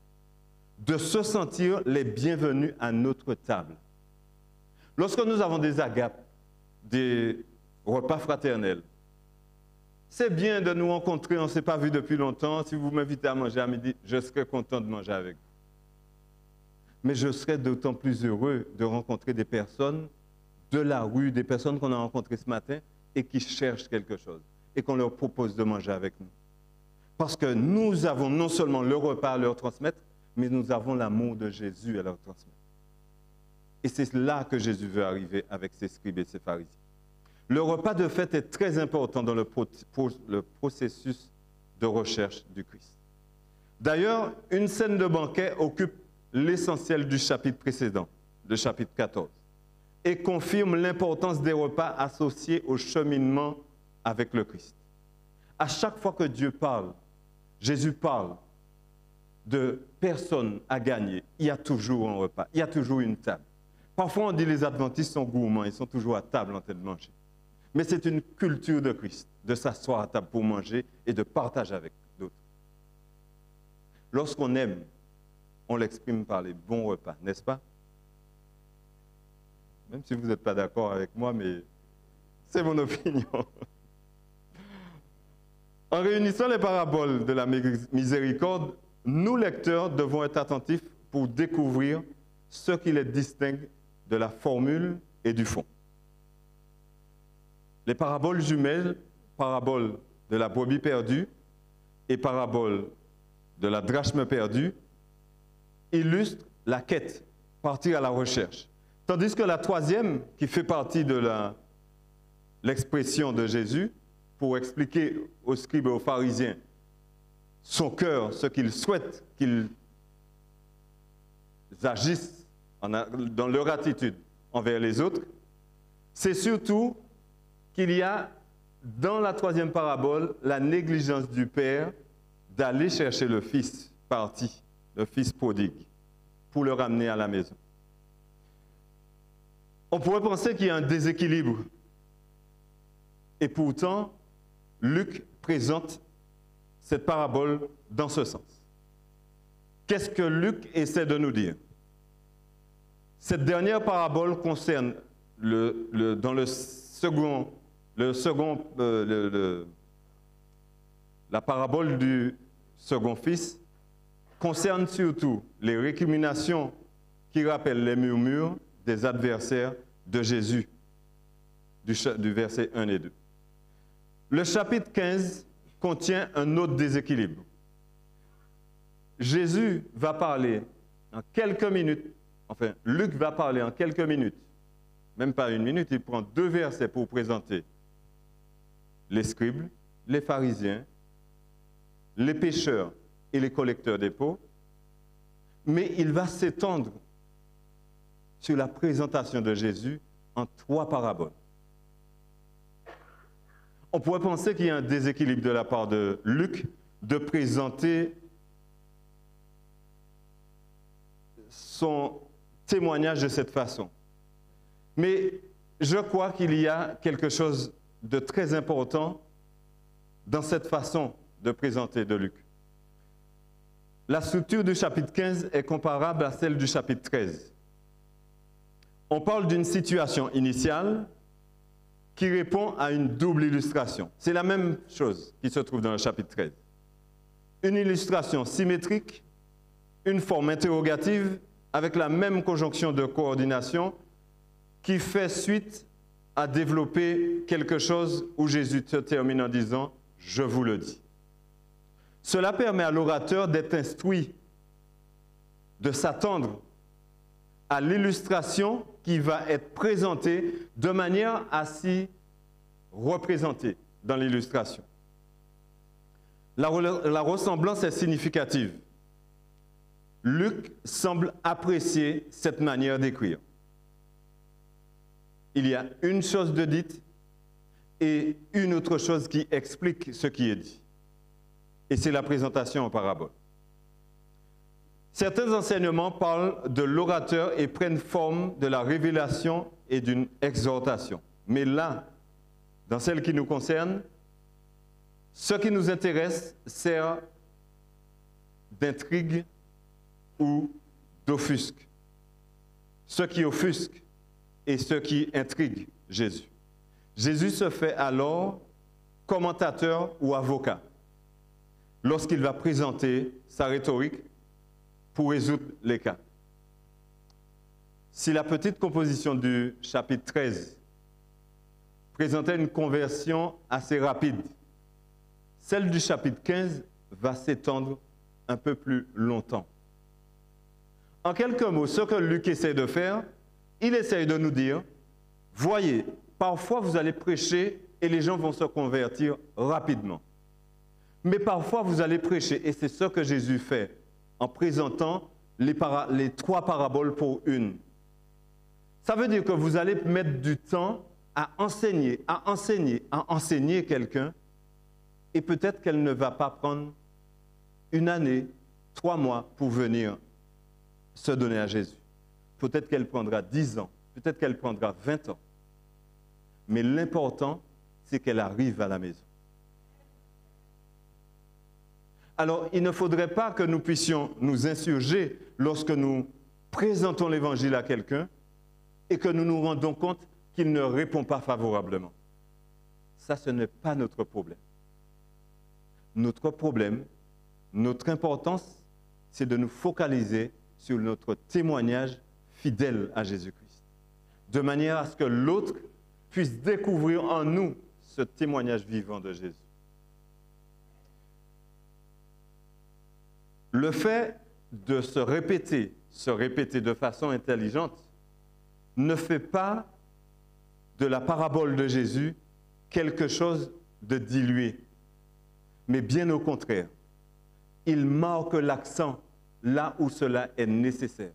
de se sentir les bienvenus à notre table. Lorsque nous avons des agapes, des repas fraternels, c'est bien de nous rencontrer, on ne s'est pas vu depuis longtemps. Si vous m'invitez à manger à midi, je serai content de manger avec vous. Mais je serai d'autant plus heureux de rencontrer des personnes de la rue, des personnes qu'on a rencontrées ce matin et qui cherchent quelque chose et qu'on leur propose de manger avec nous. Parce que nous avons non seulement le repas à leur transmettre, mais nous avons l'amour de Jésus à leur transmettre. Et c'est là que Jésus veut arriver avec ses scribes et ses pharisiens. Le repas de fête est très important dans le processus de recherche du Christ. D'ailleurs, une scène de banquet occupe l'essentiel du chapitre précédent, le chapitre 14, et confirme l'importance des repas associés au cheminement avec le Christ. À chaque fois que Dieu parle, Jésus parle de personnes à gagner, il y a toujours un repas, il y a toujours une table. Parfois, on dit les adventistes sont gourmands, ils sont toujours à table en train de manger. Mais c'est une culture de Christ, de s'asseoir à table pour manger et de partager avec d'autres. Lorsqu'on aime, on l'exprime par les bons repas, n'est-ce pas? Même si vous n'êtes pas d'accord avec moi, mais c'est mon opinion. En réunissant les paraboles de la miséricorde, nous, lecteurs, devons être attentifs pour découvrir ce qui les distingue de la formule et du fond. Les paraboles jumelles, parabole de la brebis perdue et parabole de la drachme perdue, illustrent la quête, partir à la recherche. Tandis que la troisième, qui fait partie de l'expression de Jésus, pour expliquer aux scribes et aux pharisiens son cœur, ce qu'il souhaite qu'ils agissent dans leur attitude envers les autres, c'est surtout qu'il y a dans la troisième parabole la négligence du Père d'aller chercher le Fils parti, le Fils prodigue, pour le ramener à la maison. On pourrait penser qu'il y a un déséquilibre. Et pourtant, Luc présente cette parabole dans ce sens. Qu'est-ce que Luc essaie de nous dire? Cette dernière parabole concerne, dans la parabole du second fils, concerne surtout les récriminations qui rappellent les murmures des adversaires de Jésus, du verset 1 et 2. Le chapitre 15 contient un autre déséquilibre. Jésus va parler en quelques minutes, enfin, Luc va parler en quelques minutes, même pas une minute, il prend 2 versets pour présenter les scribes, les pharisiens, les pécheurs et les collecteurs d'impôts, mais il va s'étendre sur la présentation de Jésus en 3 paraboles. On pourrait penser qu'il y a un déséquilibre de la part de Luc de présenter son témoignage de cette façon. Mais je crois qu'il y a quelque chose de très important dans cette façon de présenter de Luc. La structure du chapitre 15 est comparable à celle du chapitre 13. On parle d'une situation initiale qui répond à une double illustration. C'est la même chose qui se trouve dans le chapitre 13. Une illustration symétrique, une forme interrogative avec la même conjonction de coordination qui fait suite à développer quelque chose où Jésus termine en disant « Je vous le dis ». Cela permet à l'orateur d'être instruit, de s'attendre à l'illustration qui va être présentée de manière à s'y représenter dans l'illustration. La ressemblance est significative. Luc semble apprécier cette manière d'écrire. Il y a une chose de dite et une autre chose qui explique ce qui est dit. Et c'est la présentation en parabole. Certains enseignements parlent de l'orateur et prennent forme de la révélation et d'une exhortation. Mais là, dans celle qui nous concerne, ce qui nous intéresse sert d'intrigue ou d'offusque. Ce qui offusque et ce qui intrigue Jésus. Jésus se fait alors commentateur ou avocat lorsqu'il va présenter sa rhétorique pour résoudre les cas. Si la petite composition du chapitre 13 présentait une conversion assez rapide, celle du chapitre 15 va s'étendre un peu plus longtemps. En quelques mots, ce que Luc essaie de faire, il essaie de nous dire, voyez, parfois vous allez prêcher et les gens vont se convertir rapidement. Mais parfois vous allez prêcher, et c'est ce que Jésus fait en présentant les 3 paraboles pour une. Ça veut dire que vous allez mettre du temps à enseigner quelqu'un, et peut-être qu'elle ne va pas prendre 1 année, 3 mois pour venir se donner à Jésus. Peut-être qu'elle prendra 10 ans, peut-être qu'elle prendra 20 ans. Mais l'important, c'est qu'elle arrive à la maison. Alors, il ne faudrait pas que nous puissions nous insurger lorsque nous présentons l'Évangile à quelqu'un et que nous nous rendons compte qu'il ne répond pas favorablement. Ça, ce n'est pas notre problème. Notre problème, notre importance, c'est de nous focaliser sur notre témoignage fidèle à Jésus-Christ, de manière à ce que l'autre puisse découvrir en nous ce témoignage vivant de Jésus. Le fait de se répéter de façon intelligente, ne fait pas de la parabole de Jésus quelque chose de dilué, mais bien au contraire, il marque l'accent là où cela est nécessaire.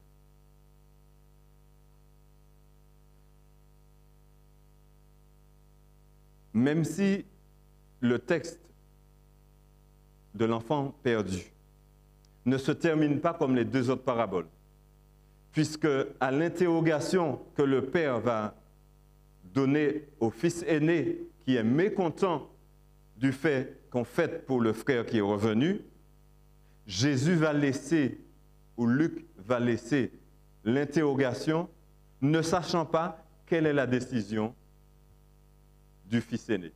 Même si le texte de l'enfant perdu ne se termine pas comme les 2 autres paraboles, puisque à l'interrogation que le père va donner au fils aîné qui est mécontent du fait qu'on fête pour le frère qui est revenu, Jésus va laisser, ou Luc va laisser l'interrogation, ne sachant pas quelle est la décision du fils aîné.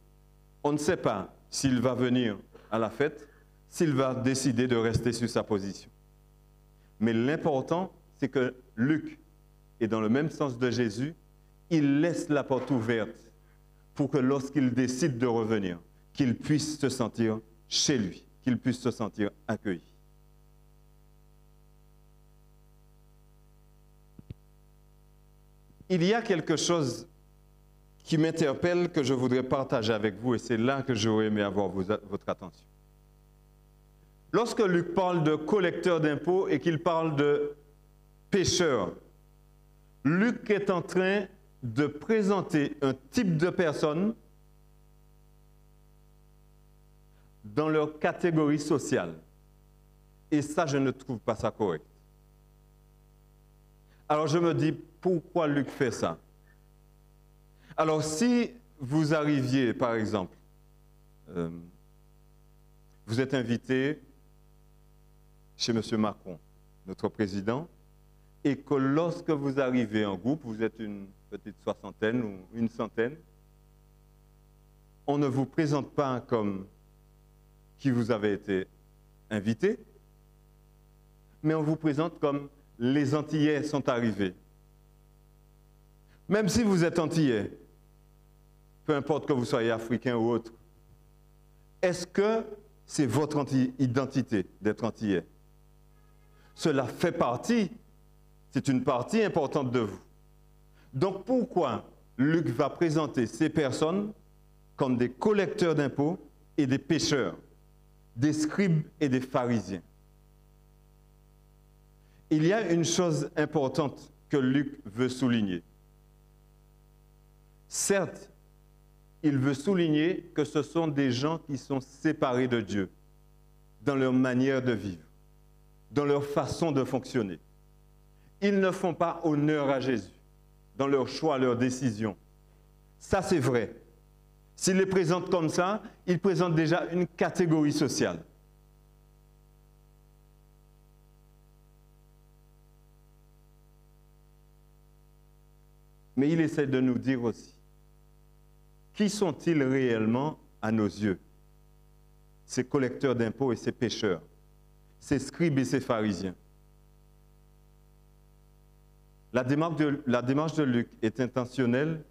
On ne sait pas s'il va venir à la fête, s'il va décider de rester sur sa position. Mais l'important, c'est que Luc est dans le même sens de Jésus, il laisse la porte ouverte pour que lorsqu'il décide de revenir, qu'il puisse se sentir chez lui, qu'il puisse se sentir accueilli. Il y a quelque chose qui m'interpelle, que je voudrais partager avec vous, et c'est là que j'aurais aimé avoir votre attention. Lorsque Luc parle de collecteur d'impôts et qu'il parle de pécheurs, Luc est en train de présenter un type de personne dans leur catégorie sociale. Et ça, je ne trouve pas ça correct. Alors je me dis, pourquoi Luc fait ça? Alors si vous arriviez, par exemple, vous êtes invité chez M. Macron, notre président, et que lorsque vous arrivez en groupe, vous êtes une petite 60aine ou une 100aine, on ne vous présente pas comme qui vous avez été invité, mais on vous présente comme les Antillais sont arrivés. Même si vous êtes Antillais, peu importe que vous soyez africain ou autre, est-ce que c'est votre identité d'être antillais. Cela fait partie, c'est une partie importante de vous. Donc pourquoi Luc va présenter ces personnes comme des collecteurs d'impôts et des pécheurs, des scribes et des pharisiens? Il y a une chose importante que Luc veut souligner. Certes, il veut souligner que ce sont des gens qui sont séparés de Dieu dans leur manière de vivre, dans leur façon de fonctionner. Ils ne font pas honneur à Jésus dans leurs choix, leurs décisions. Ça, c'est vrai. S'il les présente comme ça, il présente déjà une catégorie sociale. Mais il essaie de nous dire aussi, qui sont-ils réellement à nos yeux? Ces collecteurs d'impôts et ces pécheurs, ces scribes et ces pharisiens. La démarche de Luc est intentionnelle,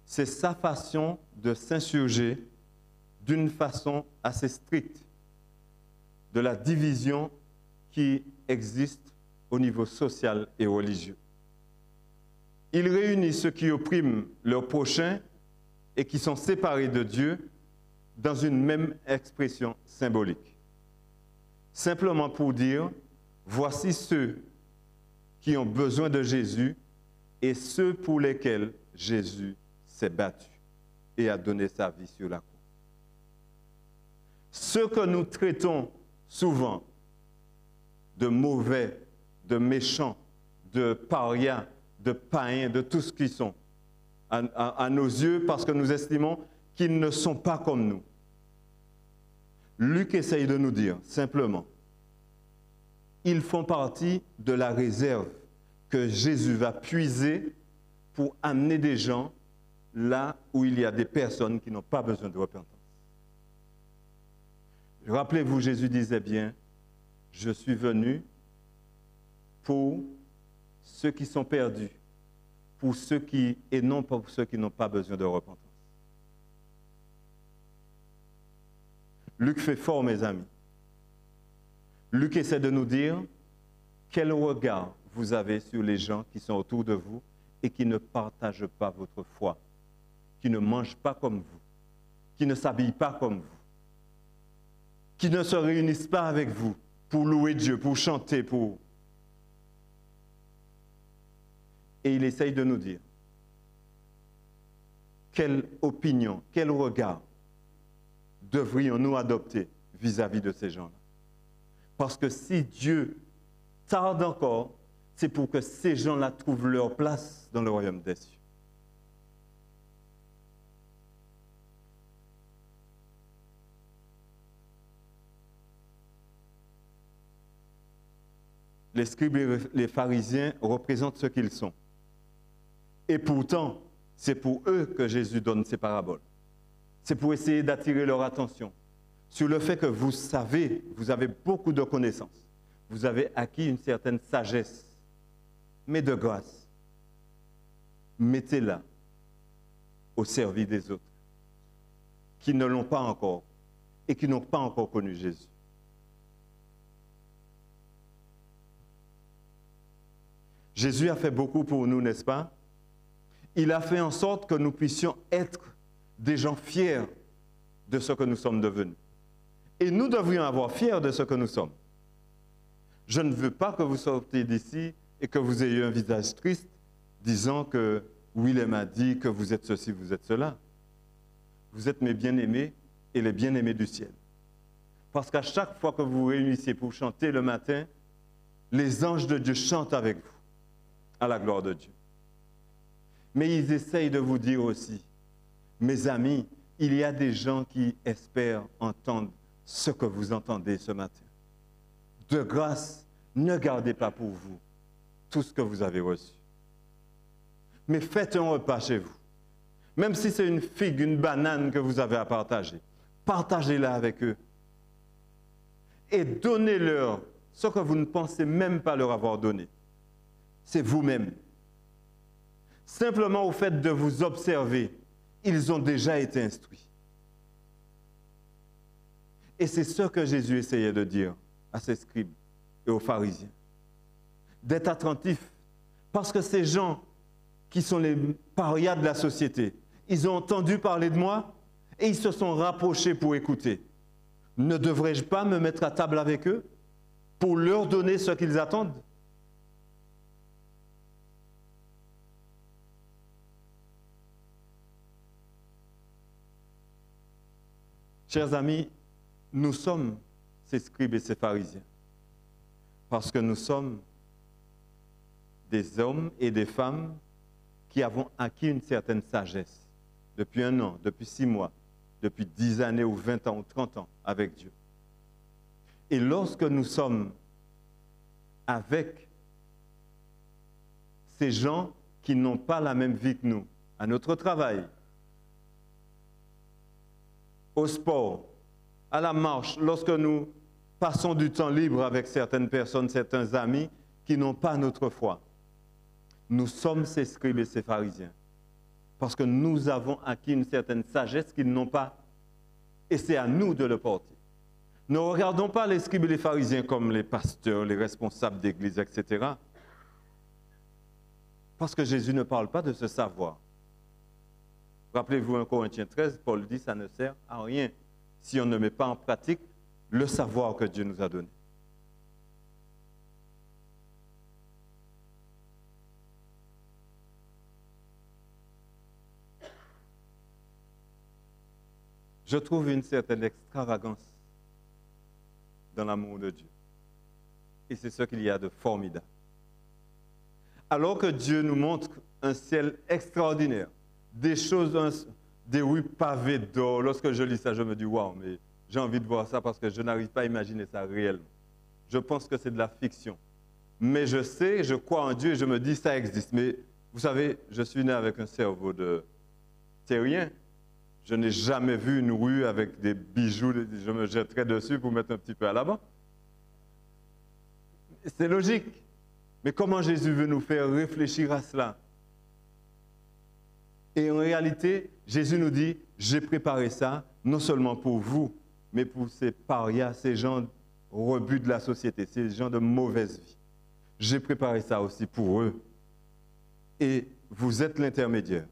c'est sa façon de s'insurger d'une façon assez stricte de la division qui existe au niveau social et religieux. Il réunit ceux qui oppriment leurs prochains et qui sont séparés de Dieu dans une même expression symbolique. Simplement pour dire, voici ceux qui ont besoin de Jésus et ceux pour lesquels Jésus s'est battu et a donné sa vie sur la croix. Ceux que nous traitons souvent de mauvais, de méchants, de parias, de païens, de tout ce qu'ils sont, à nos yeux, parce que nous estimons qu'ils ne sont pas comme nous. Luc essaye de nous dire simplement, ils font partie de la réserve que Jésus va puiser pour amener des gens là où il y a des personnes qui n'ont pas besoin de repentance. Rappelez-vous, Jésus disait bien, je suis venu pour ceux qui sont perdus, pour ceux qui, et non pour ceux qui n'ont pas besoin de repentance. Luc fait fort, mes amis. Luc essaie de nous dire quel regard vous avez sur les gens qui sont autour de vous et qui ne partagent pas votre foi, qui ne mangent pas comme vous, qui ne s'habillent pas comme vous, qui ne se réunissent pas avec vous pour louer Dieu, pour chanter, pour... Et il essaye de nous dire quelle opinion, quel regard devrions-nous adopter vis-à-vis de ces gens-là. Parce que si Dieu tarde encore, c'est pour que ces gens-là trouvent leur place dans le royaume des cieux. Les scribes et les pharisiens représentent ce qu'ils sont. Et pourtant, c'est pour eux que Jésus donne ces paraboles. C'est pour essayer d'attirer leur attention sur le fait que vous savez, vous avez beaucoup de connaissances. Vous avez acquis une certaine sagesse. Mais de grâce, mettez-la au service des autres qui ne l'ont pas encore et qui n'ont pas encore connu Jésus. Jésus a fait beaucoup pour nous, n'est-ce pas? Il a fait en sorte que nous puissions être des gens fiers de ce que nous sommes devenus. Et nous devrions avoir fiers de ce que nous sommes. Je ne veux pas que vous sortiez d'ici et que vous ayez un visage triste disant que Willem a dit que vous êtes ceci, vous êtes cela. Vous êtes mes bien-aimés et les bien-aimés du ciel. Parce qu'à chaque fois que vous vous réunissez pour chanter le matin, les anges de Dieu chantent avec vous, à la gloire de Dieu. Mais ils essayent de vous dire aussi, mes amis, il y a des gens qui espèrent entendre ce que vous entendez ce matin. De grâce, ne gardez pas pour vous tout ce que vous avez reçu. Mais faites un repas chez vous. Même si c'est une figue, une banane que vous avez à partager, partagez-la avec eux. Et donnez-leur ce que vous ne pensez même pas leur avoir donné. C'est vous-même. Simplement au fait de vous observer, ils ont déjà été instruits. Et c'est ce que Jésus essayait de dire à ses scribes et aux pharisiens. D'être attentifs, parce que ces gens qui sont les parias de la société, ils ont entendu parler de moi et ils se sont rapprochés pour écouter. Ne devrais-je pas me mettre à table avec eux pour leur donner ce qu'ils attendent? Chers amis, nous sommes ces scribes et ces pharisiens parce que nous sommes des hommes et des femmes qui avons acquis une certaine sagesse depuis 1 an, depuis 6 mois, depuis 10 années ou 20 ans ou 30 ans avec Dieu. Et lorsque nous sommes avec ces gens qui n'ont pas la même vie que nous, à notre travail, au sport, à la marche, lorsque nous passons du temps libre avec certaines personnes, certains amis qui n'ont pas notre foi, nous sommes ces scribes et ces pharisiens. Parce que nous avons acquis une certaine sagesse qu'ils n'ont pas. Et c'est à nous de le porter. Ne regardons pas les scribes et les pharisiens comme les pasteurs, les responsables d'église, etc. Parce que Jésus ne parle pas de ce savoir. Rappelez-vous 1 Corinthiens 13, Paul dit que ça ne sert à rien si on ne met pas en pratique le savoir que Dieu nous a donné. Je trouve une certaine extravagance dans l'amour de Dieu. Et c'est ce qu'il y a de formidable. Alors que Dieu nous montre un ciel extraordinaire, des choses, des rues pavées d'or, lorsque je lis ça, je me dis, waouh, mais j'ai envie de voir ça parce que je n'arrive pas à imaginer ça réellement. Je pense que c'est de la fiction. Mais je sais, je crois en Dieu et je me dis, ça existe. Mais vous savez, je suis né avec un cerveau de terrien. Je n'ai jamais vu une rue avec des bijoux, je me jetterais dessus pour mettre un petit peu à l'avant. C'est logique. Mais comment Jésus veut nous faire réfléchir à cela? Et en réalité, Jésus nous dit, j'ai préparé ça, non seulement pour vous, mais pour ces parias, ces gens rebus de la société, ces gens de mauvaise vie. J'ai préparé ça aussi pour eux. Et vous êtes l'intermédiaire.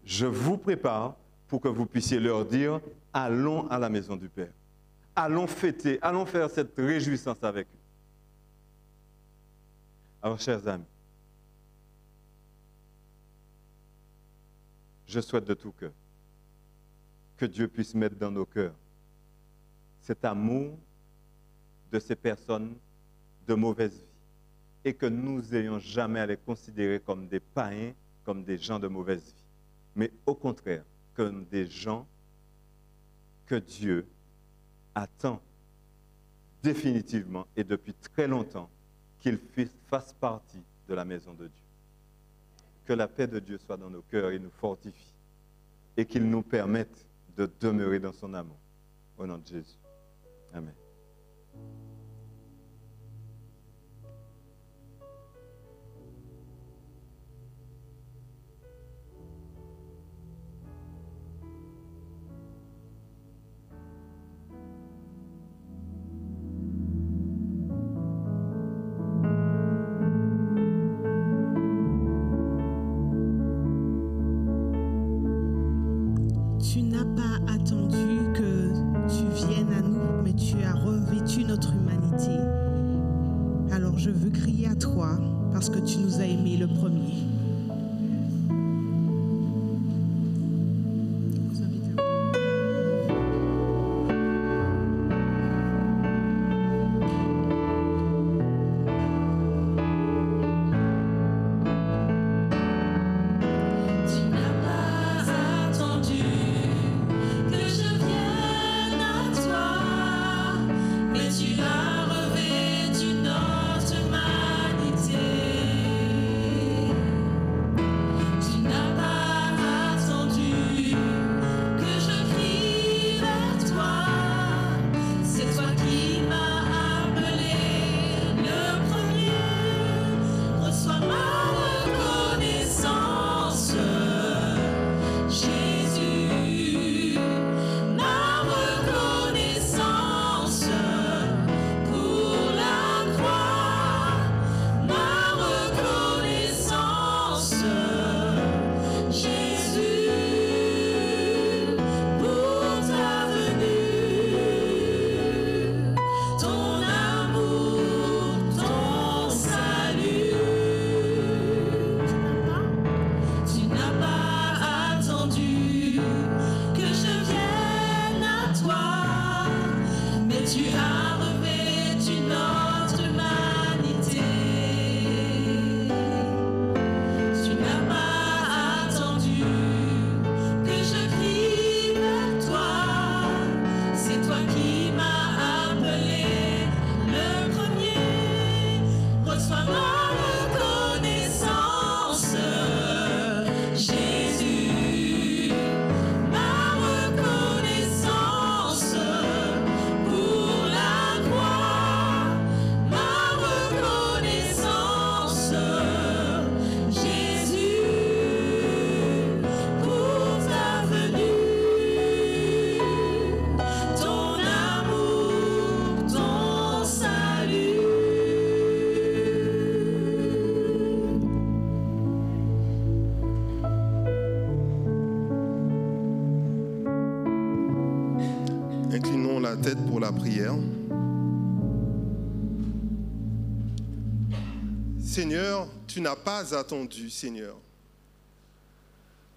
Je vous prépare pour que vous puissiez leur dire, allons à la maison du Père. Allons fêter, allons faire cette réjouissance avec eux. Alors, chers amis, je souhaite de tout cœur que Dieu puisse mettre dans nos cœurs cet amour de ces personnes de mauvaise vie et que nous n'ayons jamais à les considérer comme des païens, comme des gens de mauvaise vie, mais au contraire, comme des gens que Dieu attend définitivement et depuis très longtemps qu'ils fassent partie de la maison de Dieu. Que la paix de Dieu soit dans nos cœurs et nous fortifie et qu'il nous permette de demeurer dans son amour. Au nom de Jésus. Amen. Tu n'as pas attendu que tu viennes à nous, mais tu as revêtu notre humanité. Alors je veux crier à toi parce que tu nous as aimés le premier. Tu as revêtu notre humanité. tu as revêtu notre humanité. Tu n'as pas attendu que je crie vers toi. C'est toi qui m'as appelé le premier. Reçois ma reconnaissance, Jésus. Ma reconnaissance pour la croix. Ma reconnaissance, Jésus, pour ta venue, ton amour, ton salut. Inclinons la tête pour la prière. Seigneur, tu n'as pas attendu, Seigneur.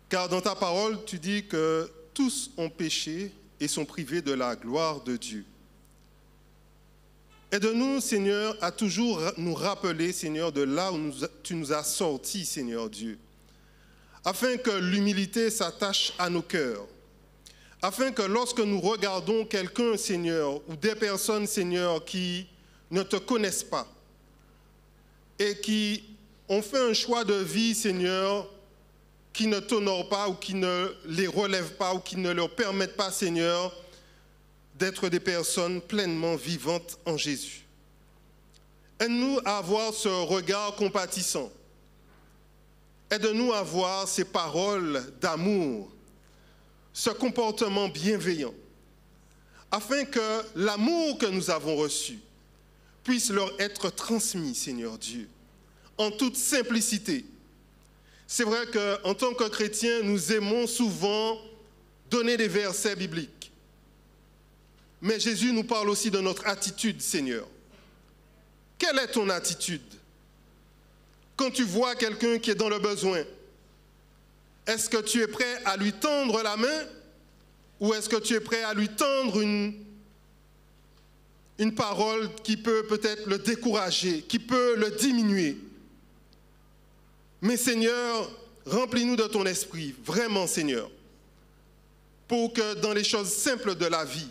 Car dans ta parole, tu dis que tous ont péché et sont privés de la gloire de Dieu. Aide-nous, Seigneur, à toujours nous rappeler, Seigneur, de là où tu nous as sortis, Seigneur Dieu, afin que l'humilité s'attache à nos cœurs, afin que lorsque nous regardons quelqu'un, Seigneur, ou des personnes, Seigneur, qui ne te connaissent pas et qui ont fait un choix de vie, Seigneur, qui ne t'honore pas ou qui ne les relève pas ou qui ne leur permettent pas, Seigneur, d'être des personnes pleinement vivantes en Jésus. Aide-nous à avoir ce regard compatissant. Aide-nous à avoir ces paroles d'amour, ce comportement bienveillant, afin que l'amour que nous avons reçu puisse leur être transmis, Seigneur Dieu, en toute simplicité. C'est vrai qu'en tant que chrétiens, nous aimons souvent donner des versets bibliques. Mais Jésus nous parle aussi de notre attitude, Seigneur. Quelle est ton attitude quand tu vois quelqu'un qui est dans le besoin? Est-ce que tu es prêt à lui tendre la main ou est-ce que tu es prêt à lui tendre une parole qui peut peut-être le décourager, qui peut le diminuer? Mais Seigneur, remplis-nous de ton esprit, vraiment Seigneur, pour que dans les choses simples de la vie,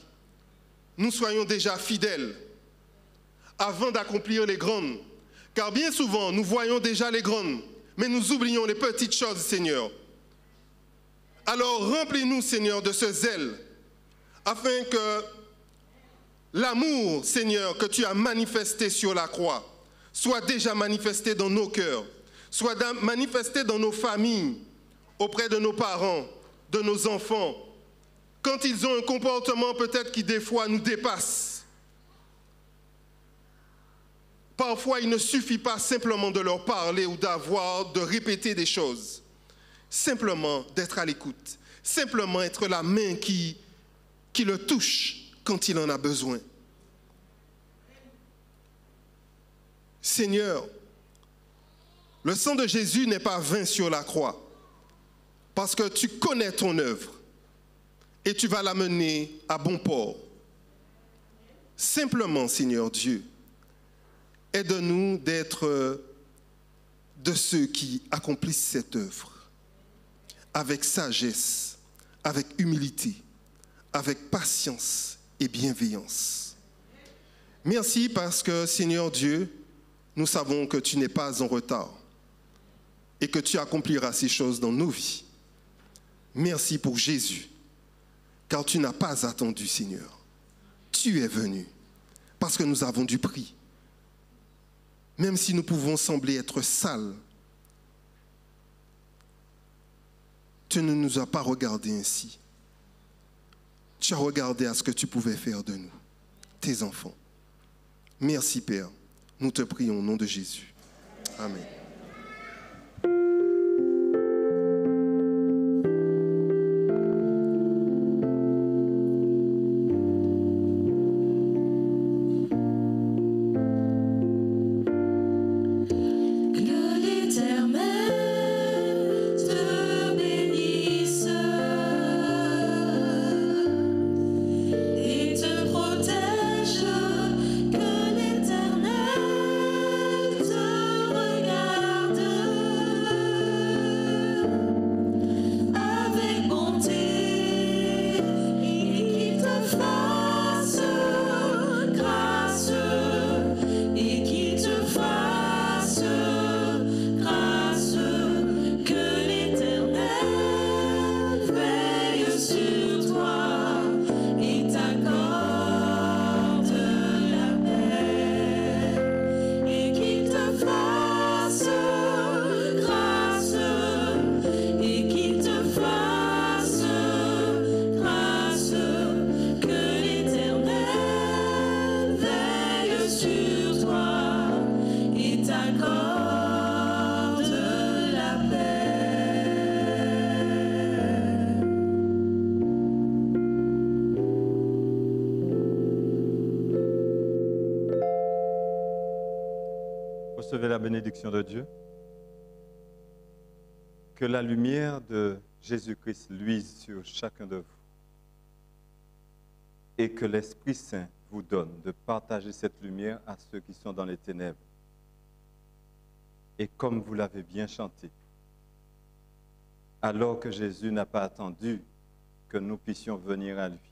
nous soyons déjà fidèles avant d'accomplir les grandes. Car bien souvent, nous voyons déjà les grandes, mais nous oublions les petites choses, Seigneur. Alors remplis-nous, Seigneur, de ce zèle, afin que l'amour, Seigneur, que tu as manifesté sur la croix, soit déjà manifesté dans nos cœurs, soit manifesté dans nos familles, auprès de nos parents, de nos enfants, quand ils ont un comportement peut-être qui des fois nous dépasse. Parfois, il ne suffit pas simplement de leur parler ou de répéter des choses. Simplement d'être à l'écoute. Simplement être la main qui le touche quand il en a besoin. Seigneur, le sang de Jésus n'est pas vain sur la croix, parce que tu connais ton œuvre et tu vas l'amener à bon port. Simplement, Seigneur Dieu, aide-nous d'être de ceux qui accomplissent cette œuvre avec sagesse, avec humilité, avec patience et bienveillance. Merci parce que, Seigneur Dieu, nous savons que tu n'es pas en retard et que tu accompliras ces choses dans nos vies. Merci pour Jésus, car tu n'as pas attendu, Seigneur. Tu es venu parce que nous avons du prix. Même si nous pouvons sembler être sales, tu ne nous as pas regardés ainsi. Tu as regardé à ce que tu pouvais faire de nous, tes enfants. Merci, Père. Nous te prions au nom de Jésus. Amen. Et te protège Recevez la bénédiction de Dieu. Que la lumière de Jésus-Christ luise sur chacun de vous. Et que l'Esprit Saint vous donne de partager cette lumière à ceux qui sont dans les ténèbres. Et comme vous l'avez bien chanté, alors que Jésus n'a pas attendu que nous puissions venir à lui,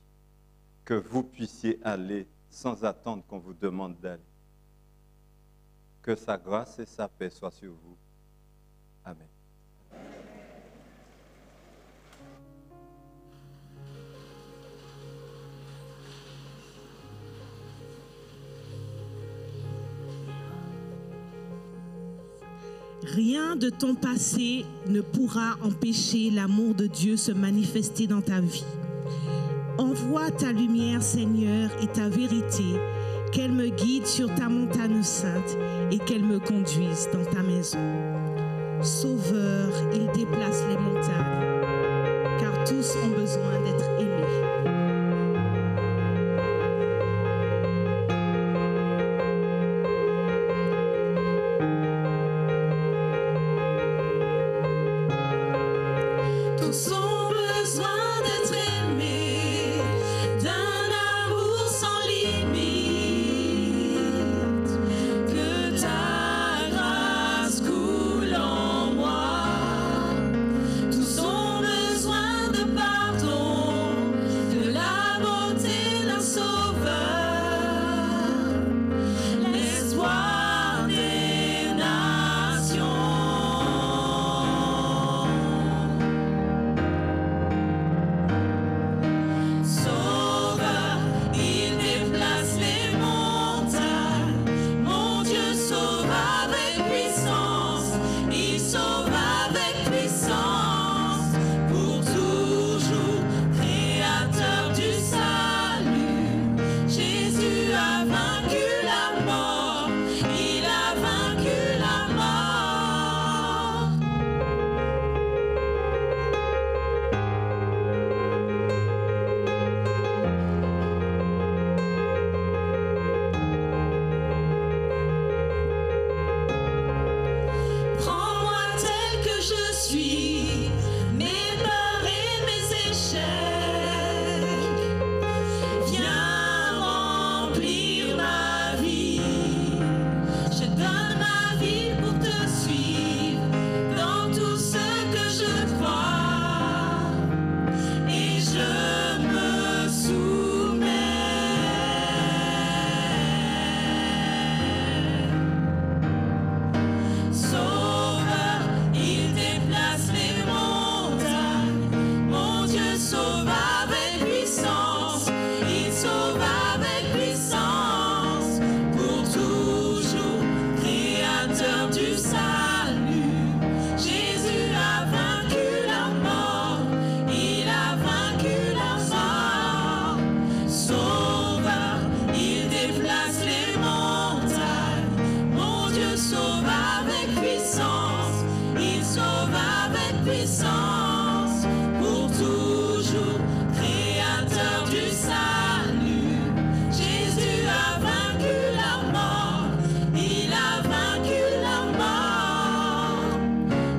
que vous puissiez aller sans attendre qu'on vous demande d'aller. Que sa grâce et sa paix soient sur vous. Amen. Rien de ton passé ne pourra empêcher l'amour de Dieu se manifester dans ta vie. Envoie ta lumière, Seigneur, et ta vérité, qu'elle me guide sur ta montagne sainte et qu'elle me conduise dans ta maison. Sauveur, il déplace les montagnes, car tous ont besoin d'être aimés. Tous ont besoin d'être aimés, d'un amour sans limite, que ta grâce coule en moi. Tous ont besoin de pardon, de la bonté d'un sauveur, l'espoir des nations. Sauveur, il déplace les montagnes. Mon Dieu sauve avec puissance. Il sauve avec puissance. Pour toujours, créateur du salut. Jésus a vaincu la mort. Il a vaincu la mort. Prends-moi tel que je suis, mes peurs et mes échecs. Viens remplir ma vie. Je donne ma vie pour te suivre dans tout ce que je crois. Et je me soumets. Sauveur, il déplace les montagnes. Mon Dieu sauve avec puissance. Il sauve avec puissance. Pour toujours, créateur du salut. Jésus a vaincu la mort. Il a vaincu la mort. Sauveur, il déplace les montagnes. Mon Dieu sauve avec puissance. Il sauve avec puissance. Pour toujours, créateur du salut. Jésus a vaincu la mort. Il a vaincu la mort.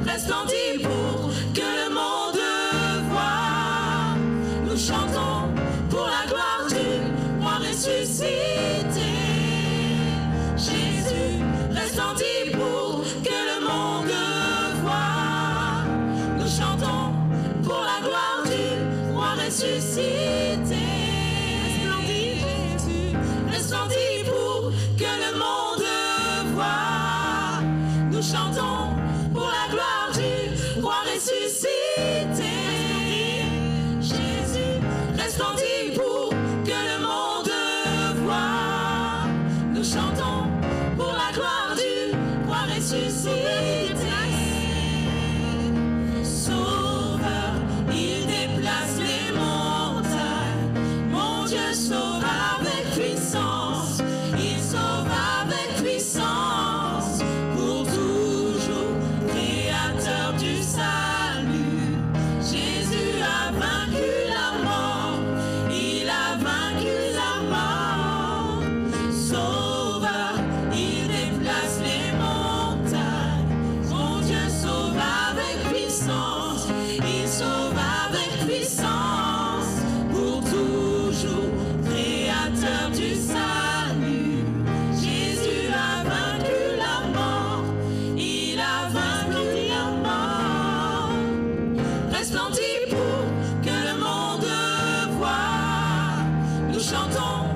Resplendit pour que le monde voie. Nous chantons pour la gloire du roi ressuscité. Jésus resplendit pour que le monde voie. Nous chantons pour la gloire du roi ressuscité. Resplendit Jésus, resplendit pour que le monde voie. Nous chantons pour la gloire du roi ressuscité. Jésus resplendit pour que le monde voie. Nous chantons pour la gloire du roi ressuscité. Sauveur, il déplace les montagnes. Mon Dieu sauve avec puissance. Il sauve avec puissance. Pour toujours, créateur du salut. Jésus a vaincu la mort. Il a vaincu la mort. Sauveur, il déplace les montagnes. chantons